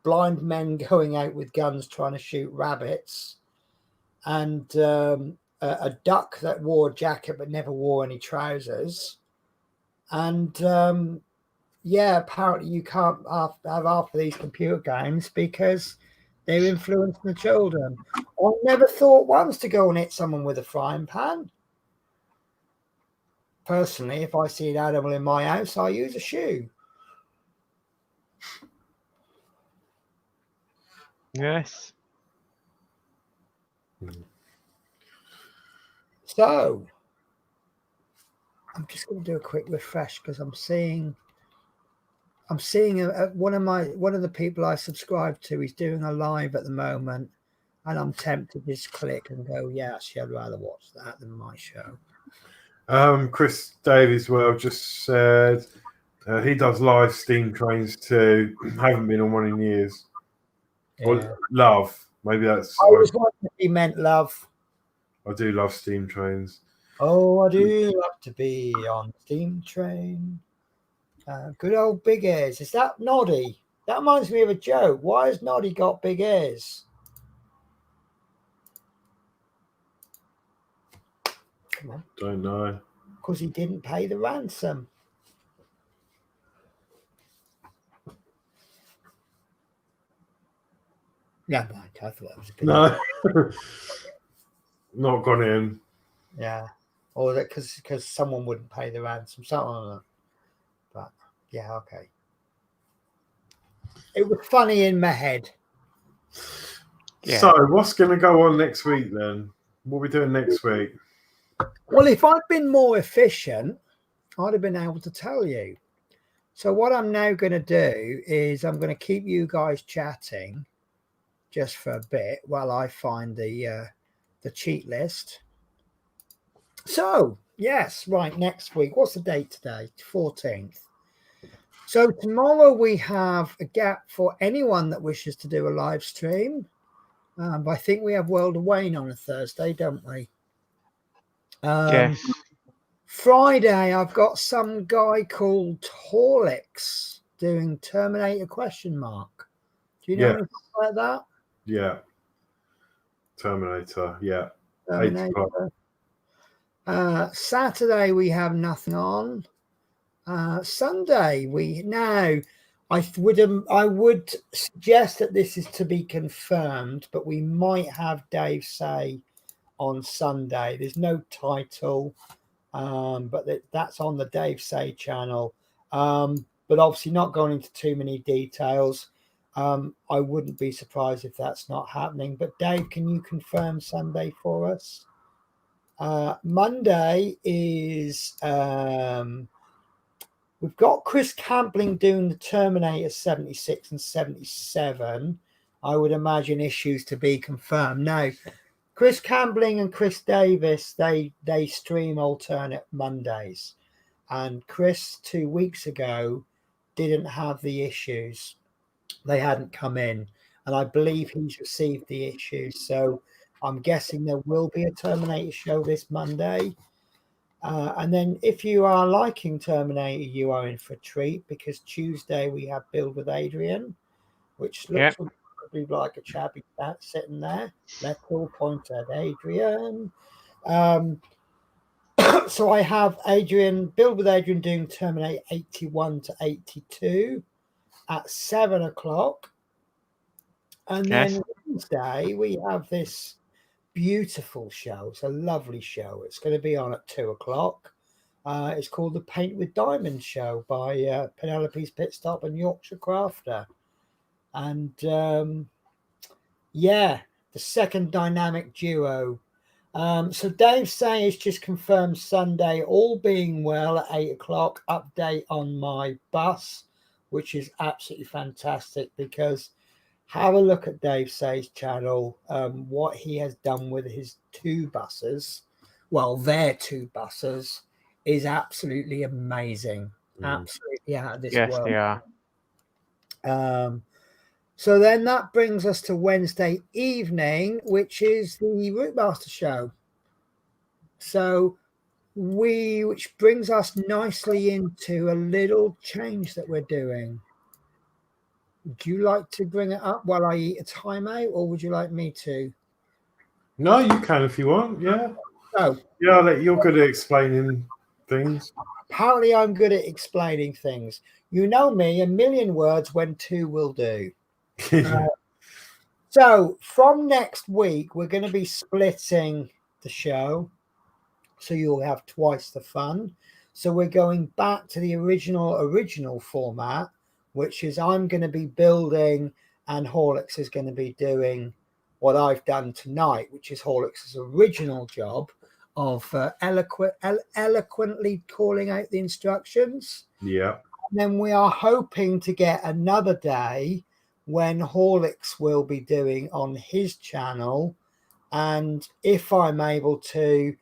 blind men going out with guns trying to shoot rabbits, and a duck that wore a jacket but never wore any trousers. And apparently you can't have half of these computer games because they're influencing the children. I never thought once to go and hit someone with a frying pan. Personally, if I see an animal in my house, I use a shoe. Yes. So I'm just going to do a quick refresh because I'm seeing one of the people I subscribe to. He's doing a live at the moment, and I'm tempted to just click and go, yeah, actually, I'd rather watch that than my show. Chris Davies just said he does live steam trains too. Haven't been on one in years. Yeah. Or love. Maybe that's. I was wondering if he meant love. I do love steam trains. Oh, I do love to be on steam train. Good old big ears. Is that Noddy? That reminds me of a joke. Why has Noddy got big ears? Come on. Don't know. Because he didn't pay the ransom. Yeah, mind. I thought that was a good No. Not gone in. Yeah. Or that because someone wouldn't pay the ransom, something like that. But yeah, okay. It was funny in my head. Yeah. So what's going to go on next week then? What are we doing next week? Well, if I'd been more efficient, I'd have been able to tell you. So what I'm now going to do is I'm going to keep you guys chatting just for a bit while I find the cheat list. So, yes, right, next week. What's the date today? 14th. So tomorrow we have a gap for anyone that wishes to do a live stream. I think we have World of Wayne on a Thursday, don't we? Yes. Friday, I've got some guy called Horlicks doing Terminator ? Do you know anything like that? Yeah. Terminator, yeah. Terminator. Saturday, we have nothing on. Sunday, I would suggest that this is to be confirmed, but we might have Dave Say on Sunday. There's no title, but that's on the Dave Say channel. but obviously not going into too many details. I wouldn't be surprised if that's not happening. But Dave, can you confirm Sunday for us? Monday is we've got Chris Campling doing the Terminator 76 and 77. I would imagine issues to be confirmed. Now, Chris Campling and Chris Davis, they stream alternate Mondays. And Chris 2 weeks ago didn't have the issues. They hadn't come in. And I believe he's received the issues. So I'm guessing there will be a Terminator show this Monday. And then if you are liking Terminator, you are in for a treat, because Tuesday we have Build with Adrian, which looks probably like a chubby cat sitting there. Let's all point at Adrian. So I have Adrian, Build with Adrian, doing Terminator 81 to 82 at 7 o'clock. And then Wednesday we have this beautiful show. It's a lovely show. It's going to be on at 2 o'clock. It's called the Paint with Diamonds show by Penelope's Pit Stop and Yorkshire Crafter. And the second dynamic duo. So Dave's saying it's just confirmed Sunday, all being well, at 8 o'clock. Update on my bus, which is absolutely fantastic, because have a look at Dave Say's channel, what he has done with his 2 buses. Well, their 2 buses is absolutely amazing. Absolutely out of this world. Yes, they are. So then that brings us to Wednesday evening, which is the Routemasters show. So which brings us nicely into a little change that we're doing. Would you like to bring it up while I eat a timeout, or would you like me to? No, you can if you want. Yeah. Oh, yeah. You're good at explaining things. Apparently, I'm good at explaining things. You know me, a million words when 2 will do. So from next week, we're going to be splitting the show, so you'll have twice the fun. So we're going back to the original format, which is I'm going to be building and Horlicks is going to be doing what I've done tonight, which is Horlicks' original job of eloquently calling out the instructions. Yeah. And then we are hoping to get another day when Horlicks will be doing on his channel. And if I'm able to,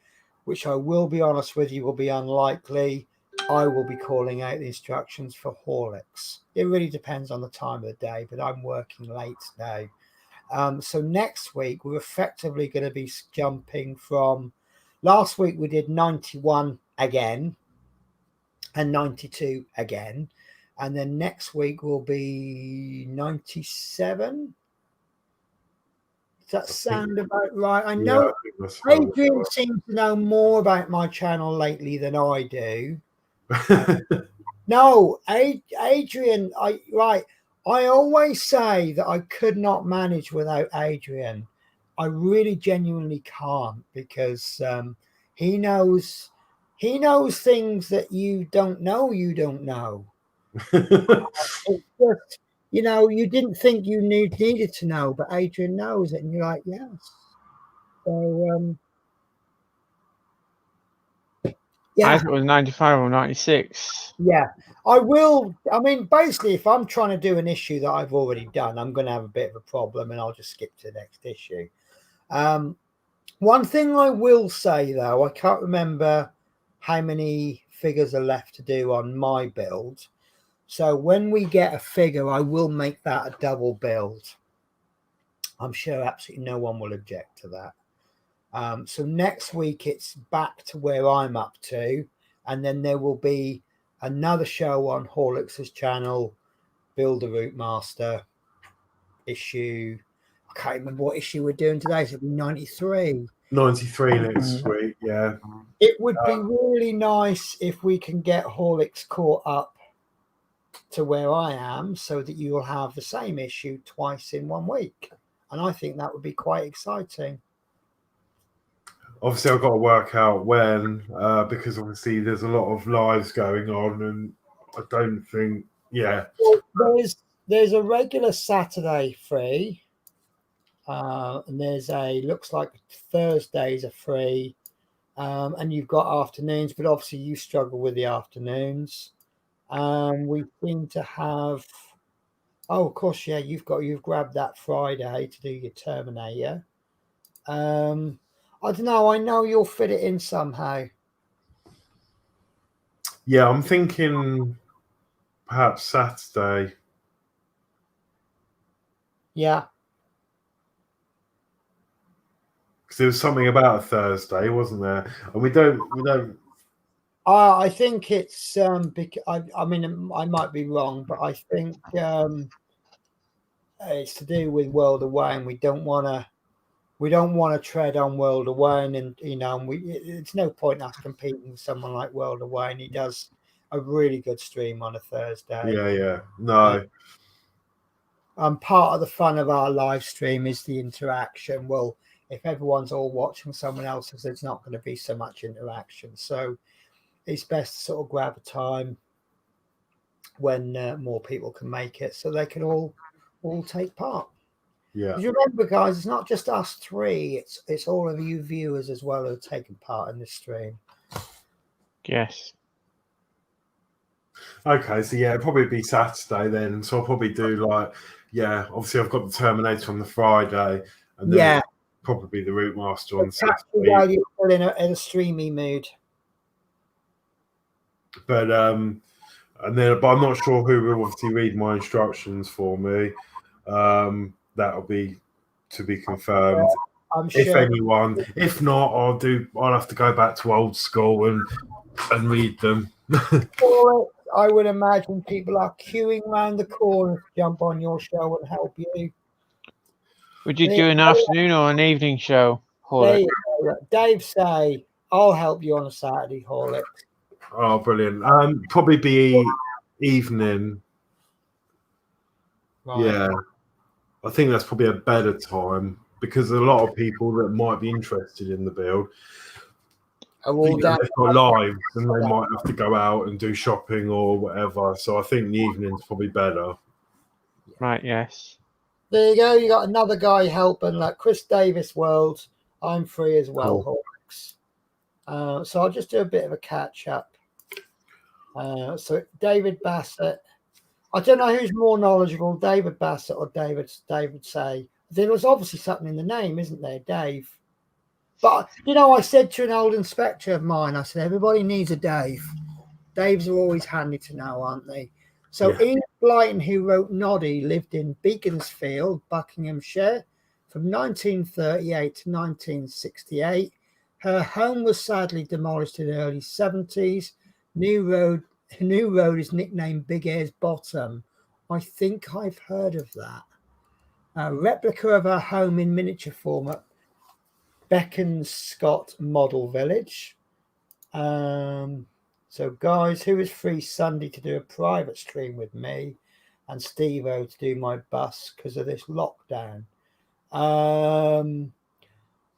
which I will be honest with you, will be unlikely, I will be calling out the instructions for Horlicks. It really depends on the time of the day, but I'm working late now. So next week, we're effectively going to be jumping from last week. We did 91 again and 92 again. And then next week will be 97. Does that sound about right? I know Adrian seems to know more about my channel lately than I do. No, Adrian, I always say that I could not manage without Adrian. I really genuinely can't, because he knows things that you don't know. It's just, you didn't think you needed to know, but Adrian knows it, and you're like, yes. So I thought it was 95 or 96. Yeah, I will. I mean, basically, if I'm trying to do an issue that I've already done, I'm going to have a bit of a problem, and I'll just skip to the next issue. One thing I will say, though, I can't remember how many figures are left to do on my build. So when we get a figure, I will make that a double build. I'm sure absolutely no one will object to that. So next week, it's back to where I'm up to. And then there will be another show on Horlicks' channel, Build a Routemaster issue. I can't remember what issue we're doing today. So it'll be 93. 93 next week, yeah. It would be really nice if we can get Horlicks caught up to where I am, so that you will have the same issue twice in 1 week. And I think that would be quite exciting. Obviously, I've got to work out when, because obviously there's a lot of lives going on, and I don't think Yeah. Well, there's a regular Saturday free, and there's looks like Thursdays are free, and you've got afternoons, but obviously you struggle with the afternoons. We seem to have. Oh, of course, yeah. You've grabbed that Friday to do your Terminator. I don't know. I know you'll fit it in somehow. Yeah, I'm thinking perhaps Saturday. Yeah. Because there was something about a Thursday, wasn't there? And we don't. I think it's I mean, I might be wrong, but I think it's to do with World Away, and we don't want to tread on World Away, and it's no point us competing with someone like World Away, and he does a really good stream on a Thursday. Yeah. No. Part of the fun of our live stream is the interaction. Well, if everyone's all watching someone else's, there's not going to be so much interaction. So it's best to sort of grab a time when more people can make it, so they can all take part. Yeah. You remember, guys, it's not just us three; it's all of you viewers as well who are taking part in this stream. Yes. Okay, so yeah, it'll probably be Saturday then. So I'll probably do obviously I've got the Terminator on the Friday, and then probably the Routemaster on Saturday. While you're still in a streamy mood. But but I'm not sure who will obviously read my instructions for me. That'll be to be confirmed. I'm sure. If anyone, if not, I'll have to go back to old school and read them. I would imagine people are queuing around the corner to jump on your show and help you. Would you do an afternoon or an evening show, Horlicks? Dave say, I'll help you on a Saturday, Horlicks. Oh, brilliant. Probably be evening. Right. Yeah. I think that's probably a better time because a lot of people that might be interested in the build they've got lives and they might have to go out and do shopping or whatever. So I think the evening's probably better. Right, yes. There you go. You got another guy helping, like Chris Davis World. I'm free as well, Horlicks. So I'll just do a bit of a catch up. So David Bassett. I don't know who's more knowledgeable, David Bassett or David Say. There was obviously something in the name, isn't there, Dave? But, I said to an old inspector of mine, I said, everybody needs a Dave. Daves are always handy to know, aren't they? So Ian Blyton, who wrote Noddy, lived in Beaconsfield, Buckinghamshire, from 1938 to 1968. Her home was sadly demolished in the early 70s. New road is nicknamed Big Air's Bottom. I think I've heard of that. A replica of her home in miniature form at Beaconscott Model Village. So guys, who is free Sunday to do a private stream with me and Steve-O to do my bus because of this lockdown?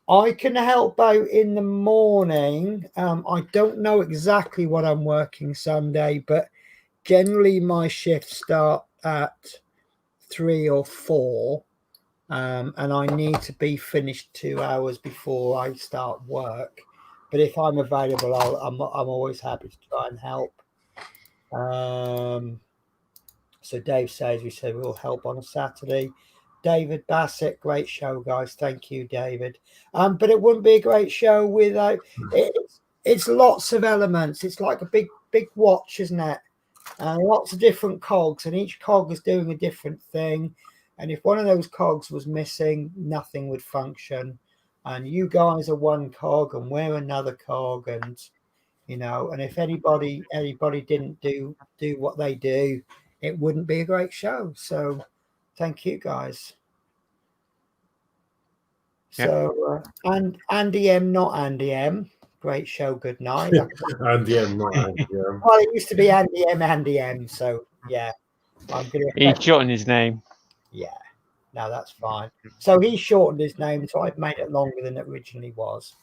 I can help out in the morning. I don't know exactly what I'm working Sunday, but generally my shifts start at 3 or 4. And I need to be finished 2 hours before I start work. But if I'm available, I'm always happy to try and help. So Dave says, we said we'll help on a Saturday. David Bassett, great show, guys. Thank you, David. But it wouldn't be a great show without it's lots of elements. It's like a big watch, isn't it? Lots of different cogs, and each cog is doing a different thing. And if one of those cogs was missing, nothing would function. And you guys are one cog, and we're another cog, and and if anybody didn't do what they do, it wouldn't be a great show. So thank you, guys. So and Andy M, not Andy M. Great show. Good night. Andy M, not Andy M. Well, it used to be Andy M. So yeah, I'm gonna. He shortened his name. Yeah, no, that's fine. So he shortened his name, so I've made it longer than it originally was.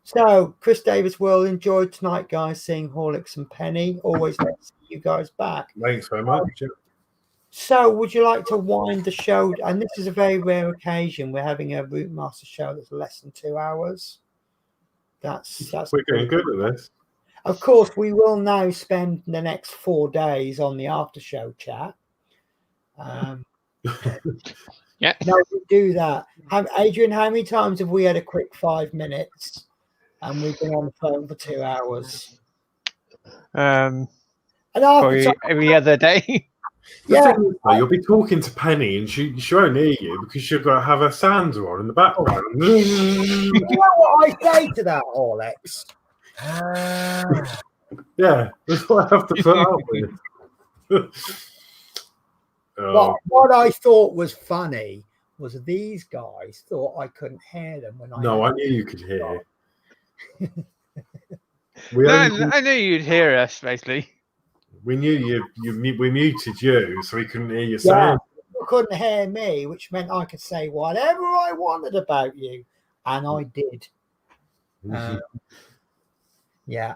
So, Chris Davis will enjoy tonight, guys, seeing Horlicks and Penny. Always nice to see you guys back. Thanks very much. So, would you like to wind the show? And this is a very rare occasion. We're having a Routemaster show that's less than 2 hours. That's We're getting good at this. Of course, we will now spend the next 4 days on the after show chat. Yeah. No, we do that. Adrian, how many times have we had a quick 5 minutes and we've been on the phone for 2 hours? And Probably every other day. yeah, You'll be talking to Penny and she won't hear you because she'll got to have her sander on in the background. you know what I say to that, Horlicks? Yeah, that's what I have to put up with. But what I thought was funny was these guys thought I couldn't hear them when I. No, I knew you could hear. I knew you'd hear us, basically. We knew we muted you, so we couldn't hear you Yeah, saying. you couldn't hear me, which meant I could say whatever I wanted about you, and I did. Yeah.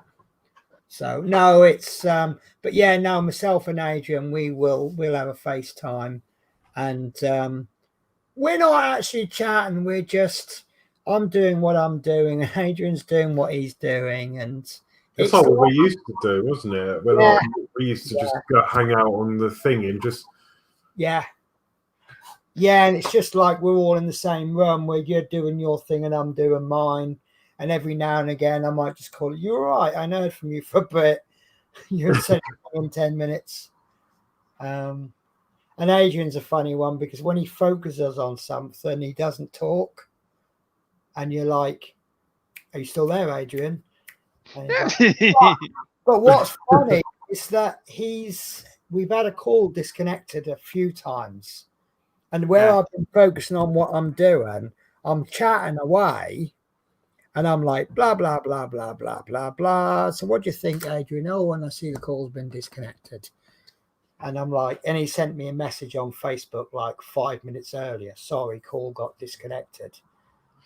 So no, it's but yeah, no, myself and Adrian, we'll have a FaceTime, and we're not actually chatting. We're just I'm doing what I'm doing, and Adrian's doing what he's doing, and It's like what we used to do, wasn't it? We used to just go hang out on the thing and just yeah, and it's just like we're all in the same room where you're doing your thing and I'm doing mine. And every now and again, I might just call it. You're right. I haven't heard from you for a bit. You're in 10 minutes. And Adrian's a funny one because when he focuses on something, he doesn't talk. And you're like, "Are you still there, Adrian?" And he's like, but what's funny is that we've had a call disconnected a few times, and where I've been focusing on what I'm doing, I'm chatting away. And I'm like, blah, blah, blah, blah, blah, blah, blah. So what do you think, Adrian? Oh, and I see the call's been disconnected. And I'm like, and he sent me a message on Facebook like 5 minutes earlier. Sorry, call got disconnected.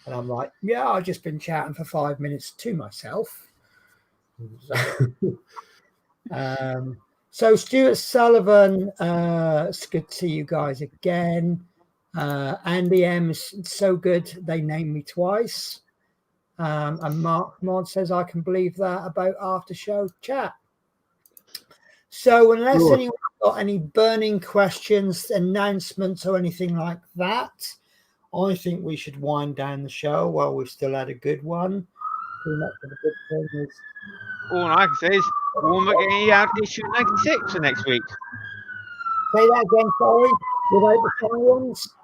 And I'm like, yeah, I've just been chatting for 5 minutes to myself. So Stuart Sullivan, it's good to see you guys again. Andy M's so good, they named me twice. And Mark Mod says, I can believe that about after show chat. So unless anyone's got any burning questions, announcements, or anything like that, I think we should wind down the show while we've still had a good one. All I can say is, we're getting out issue 96 for next week. Say that again, sorry. Without the sirens.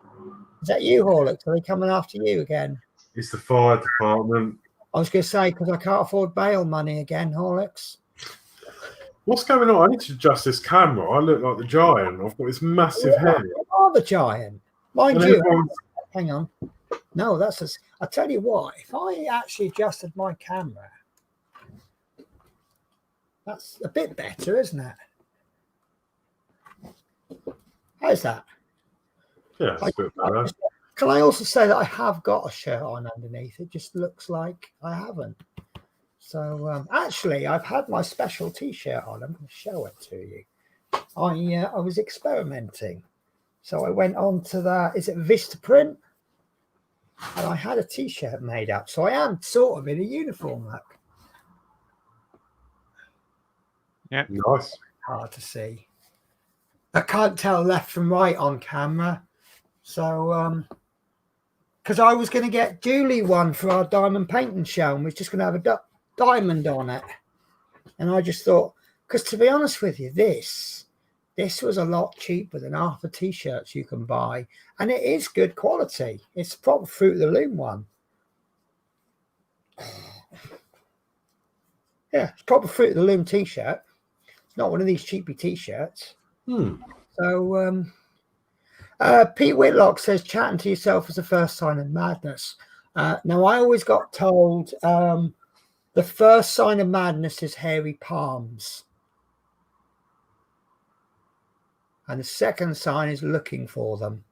Is that you, Horlicks? Are they coming after you again? It's the fire department. I was going to say, because I can't afford bail money again, Horlicks. What's going on? I need to adjust this camera. I look like the giant. I've got this massive head. You are the giant. Mind And you, everyone's- hang on. No, I'll tell you what, if I actually adjusted my camera, that's a bit better, isn't it? How's that? Yeah, it's a bit better. Can I also say that I have got a shirt on underneath? It just looks like I haven't. So actually, I've had my special T-shirt on. I'm going to show it to you. I was experimenting, so I went on to that. Is it Vistaprint? And I had a T-shirt made up, so I am sort of in a uniform look. Yeah, Nice. Hard to see. I can't tell left from right on camera. So, because I was going to get Julie one for our diamond painting show, and we're just going to have a diamond on it. And I just thought, because to be honest with you, this was a lot cheaper than half the T-shirts you can buy, and it is good quality. It's proper Fruit of the Loom one. Yeah, it's proper Fruit of the Loom T-shirt. It's not one of these cheapy T-shirts. So, Pete Whitlock says, chatting to yourself is the first sign of madness. Now, I always got told the first sign of madness is hairy palms. And the second sign is looking for them.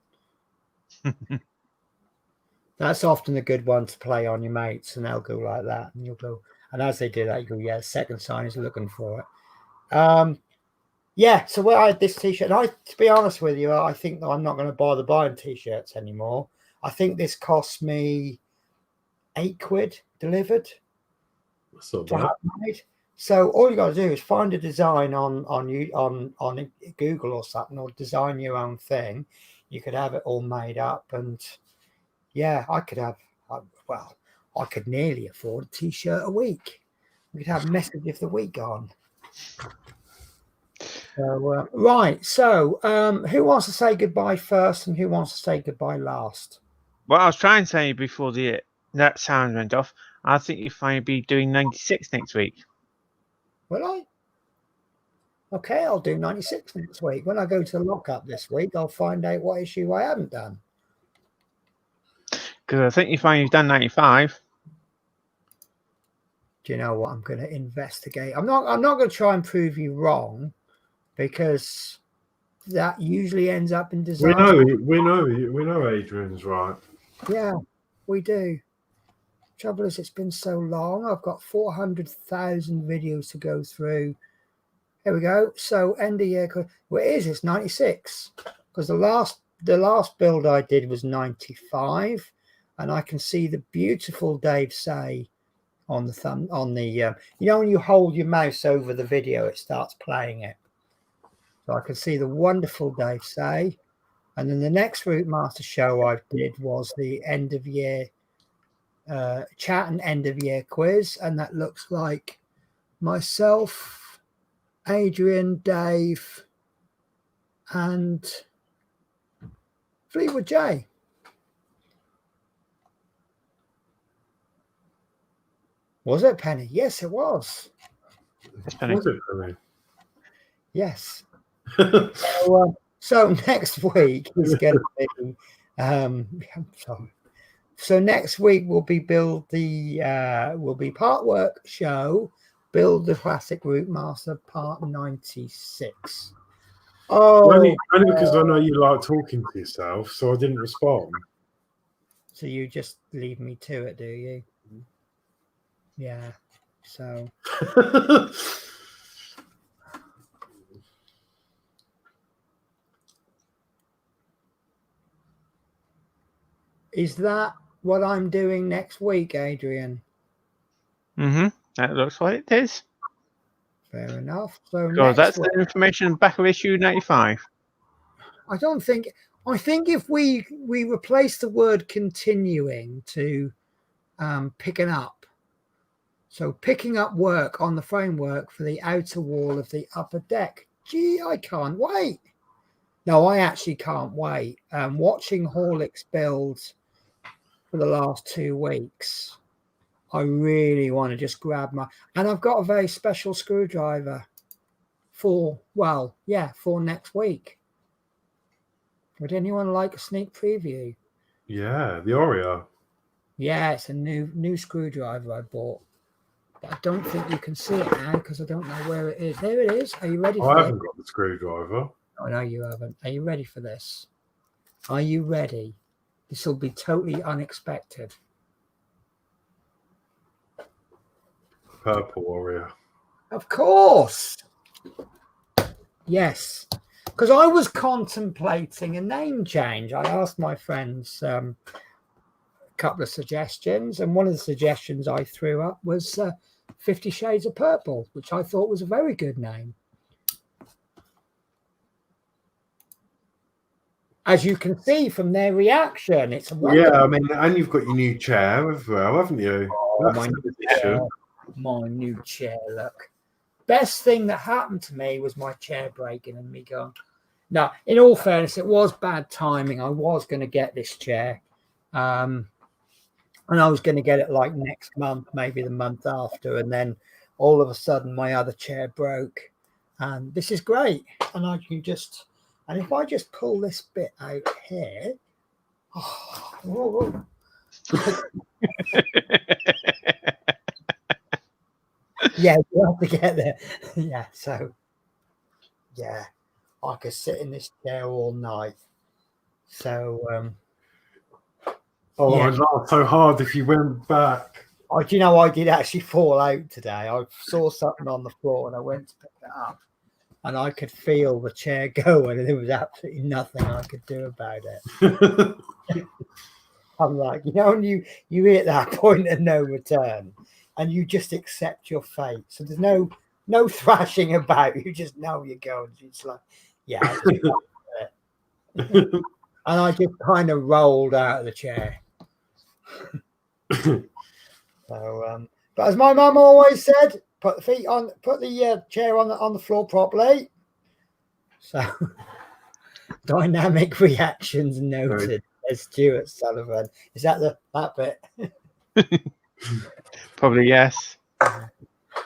That's often a good one to play on your mates, and they'll go like that, and you'll go. And as they do that, you go, yeah, second sign is looking for it. Yeah. So I had this T-shirt, and to be honest with you, I think that I'm not going to bother buying T-shirts anymore. I think this cost me £8 delivered. That's not bad. Made. So all you got to do is find a design on Google or something, or design your own thing. You could have it all made up, and yeah, I could have. Well, I could nearly afford a T-shirt a week. We could have message of the week on. So, right. So, who wants to say goodbye first, and who wants to say goodbye last? Well, I was trying to say before that sound went off, I think you'll finally be doing 96 next week. Will I? Okay, I'll do 96 next week. When I go to the lockup this week, I'll find out what issue I haven't done. Because I think you find you've done 95. Do you know what? I'm going to investigate. I'm not going to try and prove you wrong, because that usually ends up in disaster. We know Adrian's right. Yeah, we do. Trouble is, it's been so long. I've got 400,000 videos to go through. Here we go. So end of year. Well, it is. It's 96, because the last build I did was 95, and I can see the beautiful Dave Say on the thumb on the. You know, when you hold your mouse over the video, it starts playing it. So I can see the wonderful Dave Say, and then the next Routemaster show I did was the end of year chat and end of year quiz, and that looks like myself, Adrian, Dave, and Fleetwood J. Was it Penny? Yes, it was. Was it Penny? Yes. So next week is going to be. I'm sorry. So next week will be Partwork show, build the classic Routemaster part 96. Oh, only because I know you like talking to yourself, so I didn't respond. So you just leave me to it, do you? Yeah. So. Is that what I'm doing next week, Adrian? That looks like it is. Fair enough. So that's the information back of issue 95. I think if we replace the word continuing to picking up. So picking up work on the framework for the outer wall of the upper deck. Gee, I can't wait. No, I actually can't wait. Watching Horlicks build for the last 2 weeks, I really want to just grab and I've got a very special screwdriver for next week. Would anyone like a sneak preview? Yeah, the Oreo. Yeah, it's a new screwdriver I bought. But I don't think you can see it now because I don't know where it is. There it is. Are you ready for I haven't got the screwdriver. Oh, no, you haven't. Are you ready for this? Are you ready? This will be totally unexpected. Purple Oreo. Of course. Yes. Because I was contemplating a name change. I asked my friends a couple of suggestions, and one of the suggestions I threw up was 50 Shades of Purple, which I thought was a very good name. As you can see from their reaction, it's wonderful. Yeah, I mean, and you've got your new chair as well, haven't you? Oh, my new chair, look. Best thing that happened to me was my chair breaking and me going. Now, in all fairness, it was bad timing. I was going to get this chair. And I was going to get it like next month, maybe the month after. And then all of a sudden, my other chair broke. And this is great. And I can just... And if I just pull this bit out here, yeah, you have to get there. Yeah, so yeah, I could sit in this chair all night. So Oh, Yeah. I'd laugh so hard if you went back. Do you know, I did actually fall out today. I saw something on the floor and I went to pick it up, and I could feel the chair going, and there was absolutely nothing I could do about it. I'm like, and you hit that point of no return, and you just accept your fate. So there's no thrashing about. You just know you're going. It's like, yeah, I'll just do it. And I just kind of rolled out of the chair. So, but as my mum always said, put the chair on the floor properly. So dynamic reactions noted. As Stuart Sullivan, is that that bit? Probably yes.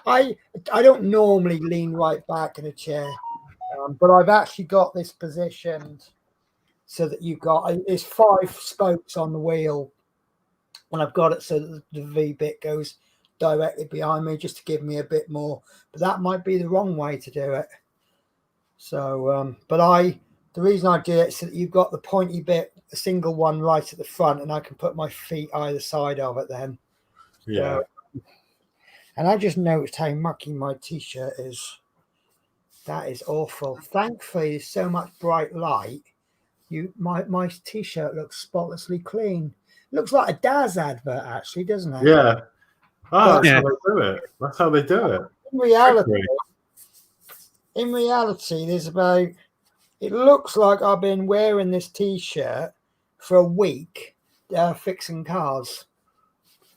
I don't normally lean right back in a chair, but I've actually got this positioned so that you've got there's 5 spokes on the wheel, and I've got it so that the V bit goes directly behind me, just to give me a bit more. But that might be the wrong way to do it. So, the reason I do it is so that you've got the pointy bit, a single one right at the front, and I can put my feet either side of it then. Yeah. And I just noticed how mucky my t-shirt is. That is awful. Thankfully, there's so much bright light. My t-shirt looks spotlessly clean. Looks like a Daz advert, actually, doesn't it? Yeah. Oh, that's Yeah. how they do it. That's how they do it. In reality, there's about. It looks like I've been wearing this t-shirt for a week, fixing cars.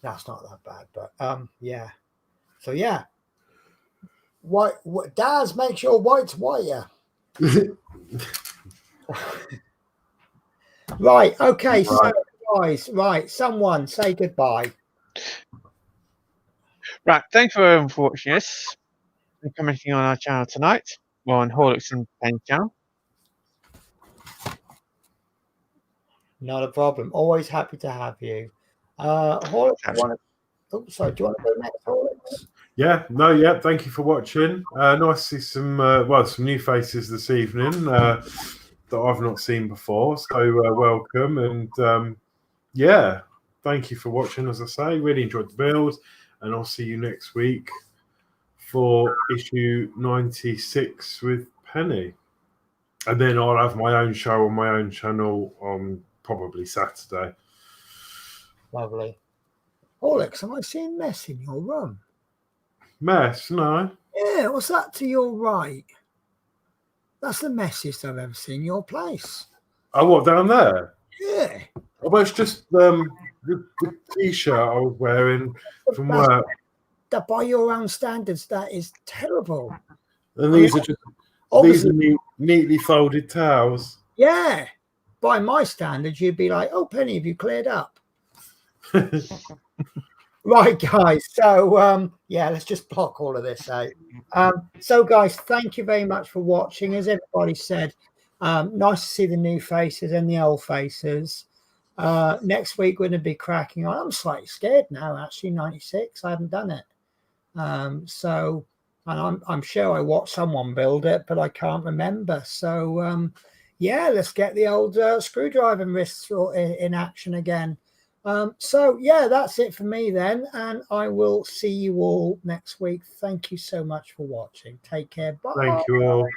That's not that bad, but yeah. So yeah, white. Daz, make sure white's whiter. Right. Okay. So guys, right. Someone say goodbye. Right. Thanks for watching us and commenting on our channel tonight. Well, on Horlicks and Penny channel. Not a problem. Always happy to have you. Horlicks, do you want to go next, Horlicks? Yeah, no, yeah. Thank you for watching. Nice to see some new faces this evening that I've not seen before. So welcome, and yeah, thank you for watching. As I say, really enjoyed the build, and I'll see you next week for issue 96 with Penny, and then I'll have my own show on my own channel on probably Saturday. Lovely. Horlicks, am I seeing mess in your room? Mess? No. Yeah, what's that to your right? That's the messiest I've ever seen your place. Oh, what, down there? Yeah. Oh, well, it's just the t-shirt I was wearing from work. That by your own standards, that is terrible. And these are just neatly folded towels. Yeah. By my standards, you'd be like, oh, Penny, have you cleared up? Right, guys. So, yeah, let's just block all of this out. So, guys, thank you very much for watching. As everybody said, nice to see the new faces and the old faces. Next week, we're going to be cracking on. I'm slightly scared now, actually, 96. I haven't done it. So, and I'm sure I watched someone build it, but I can't remember. So, yeah, let's get the old screwdriving wrists in action again. So yeah, that's it for me then, and I will see you all next week. Thank you so much for watching. Take care. Bye. Thank you all.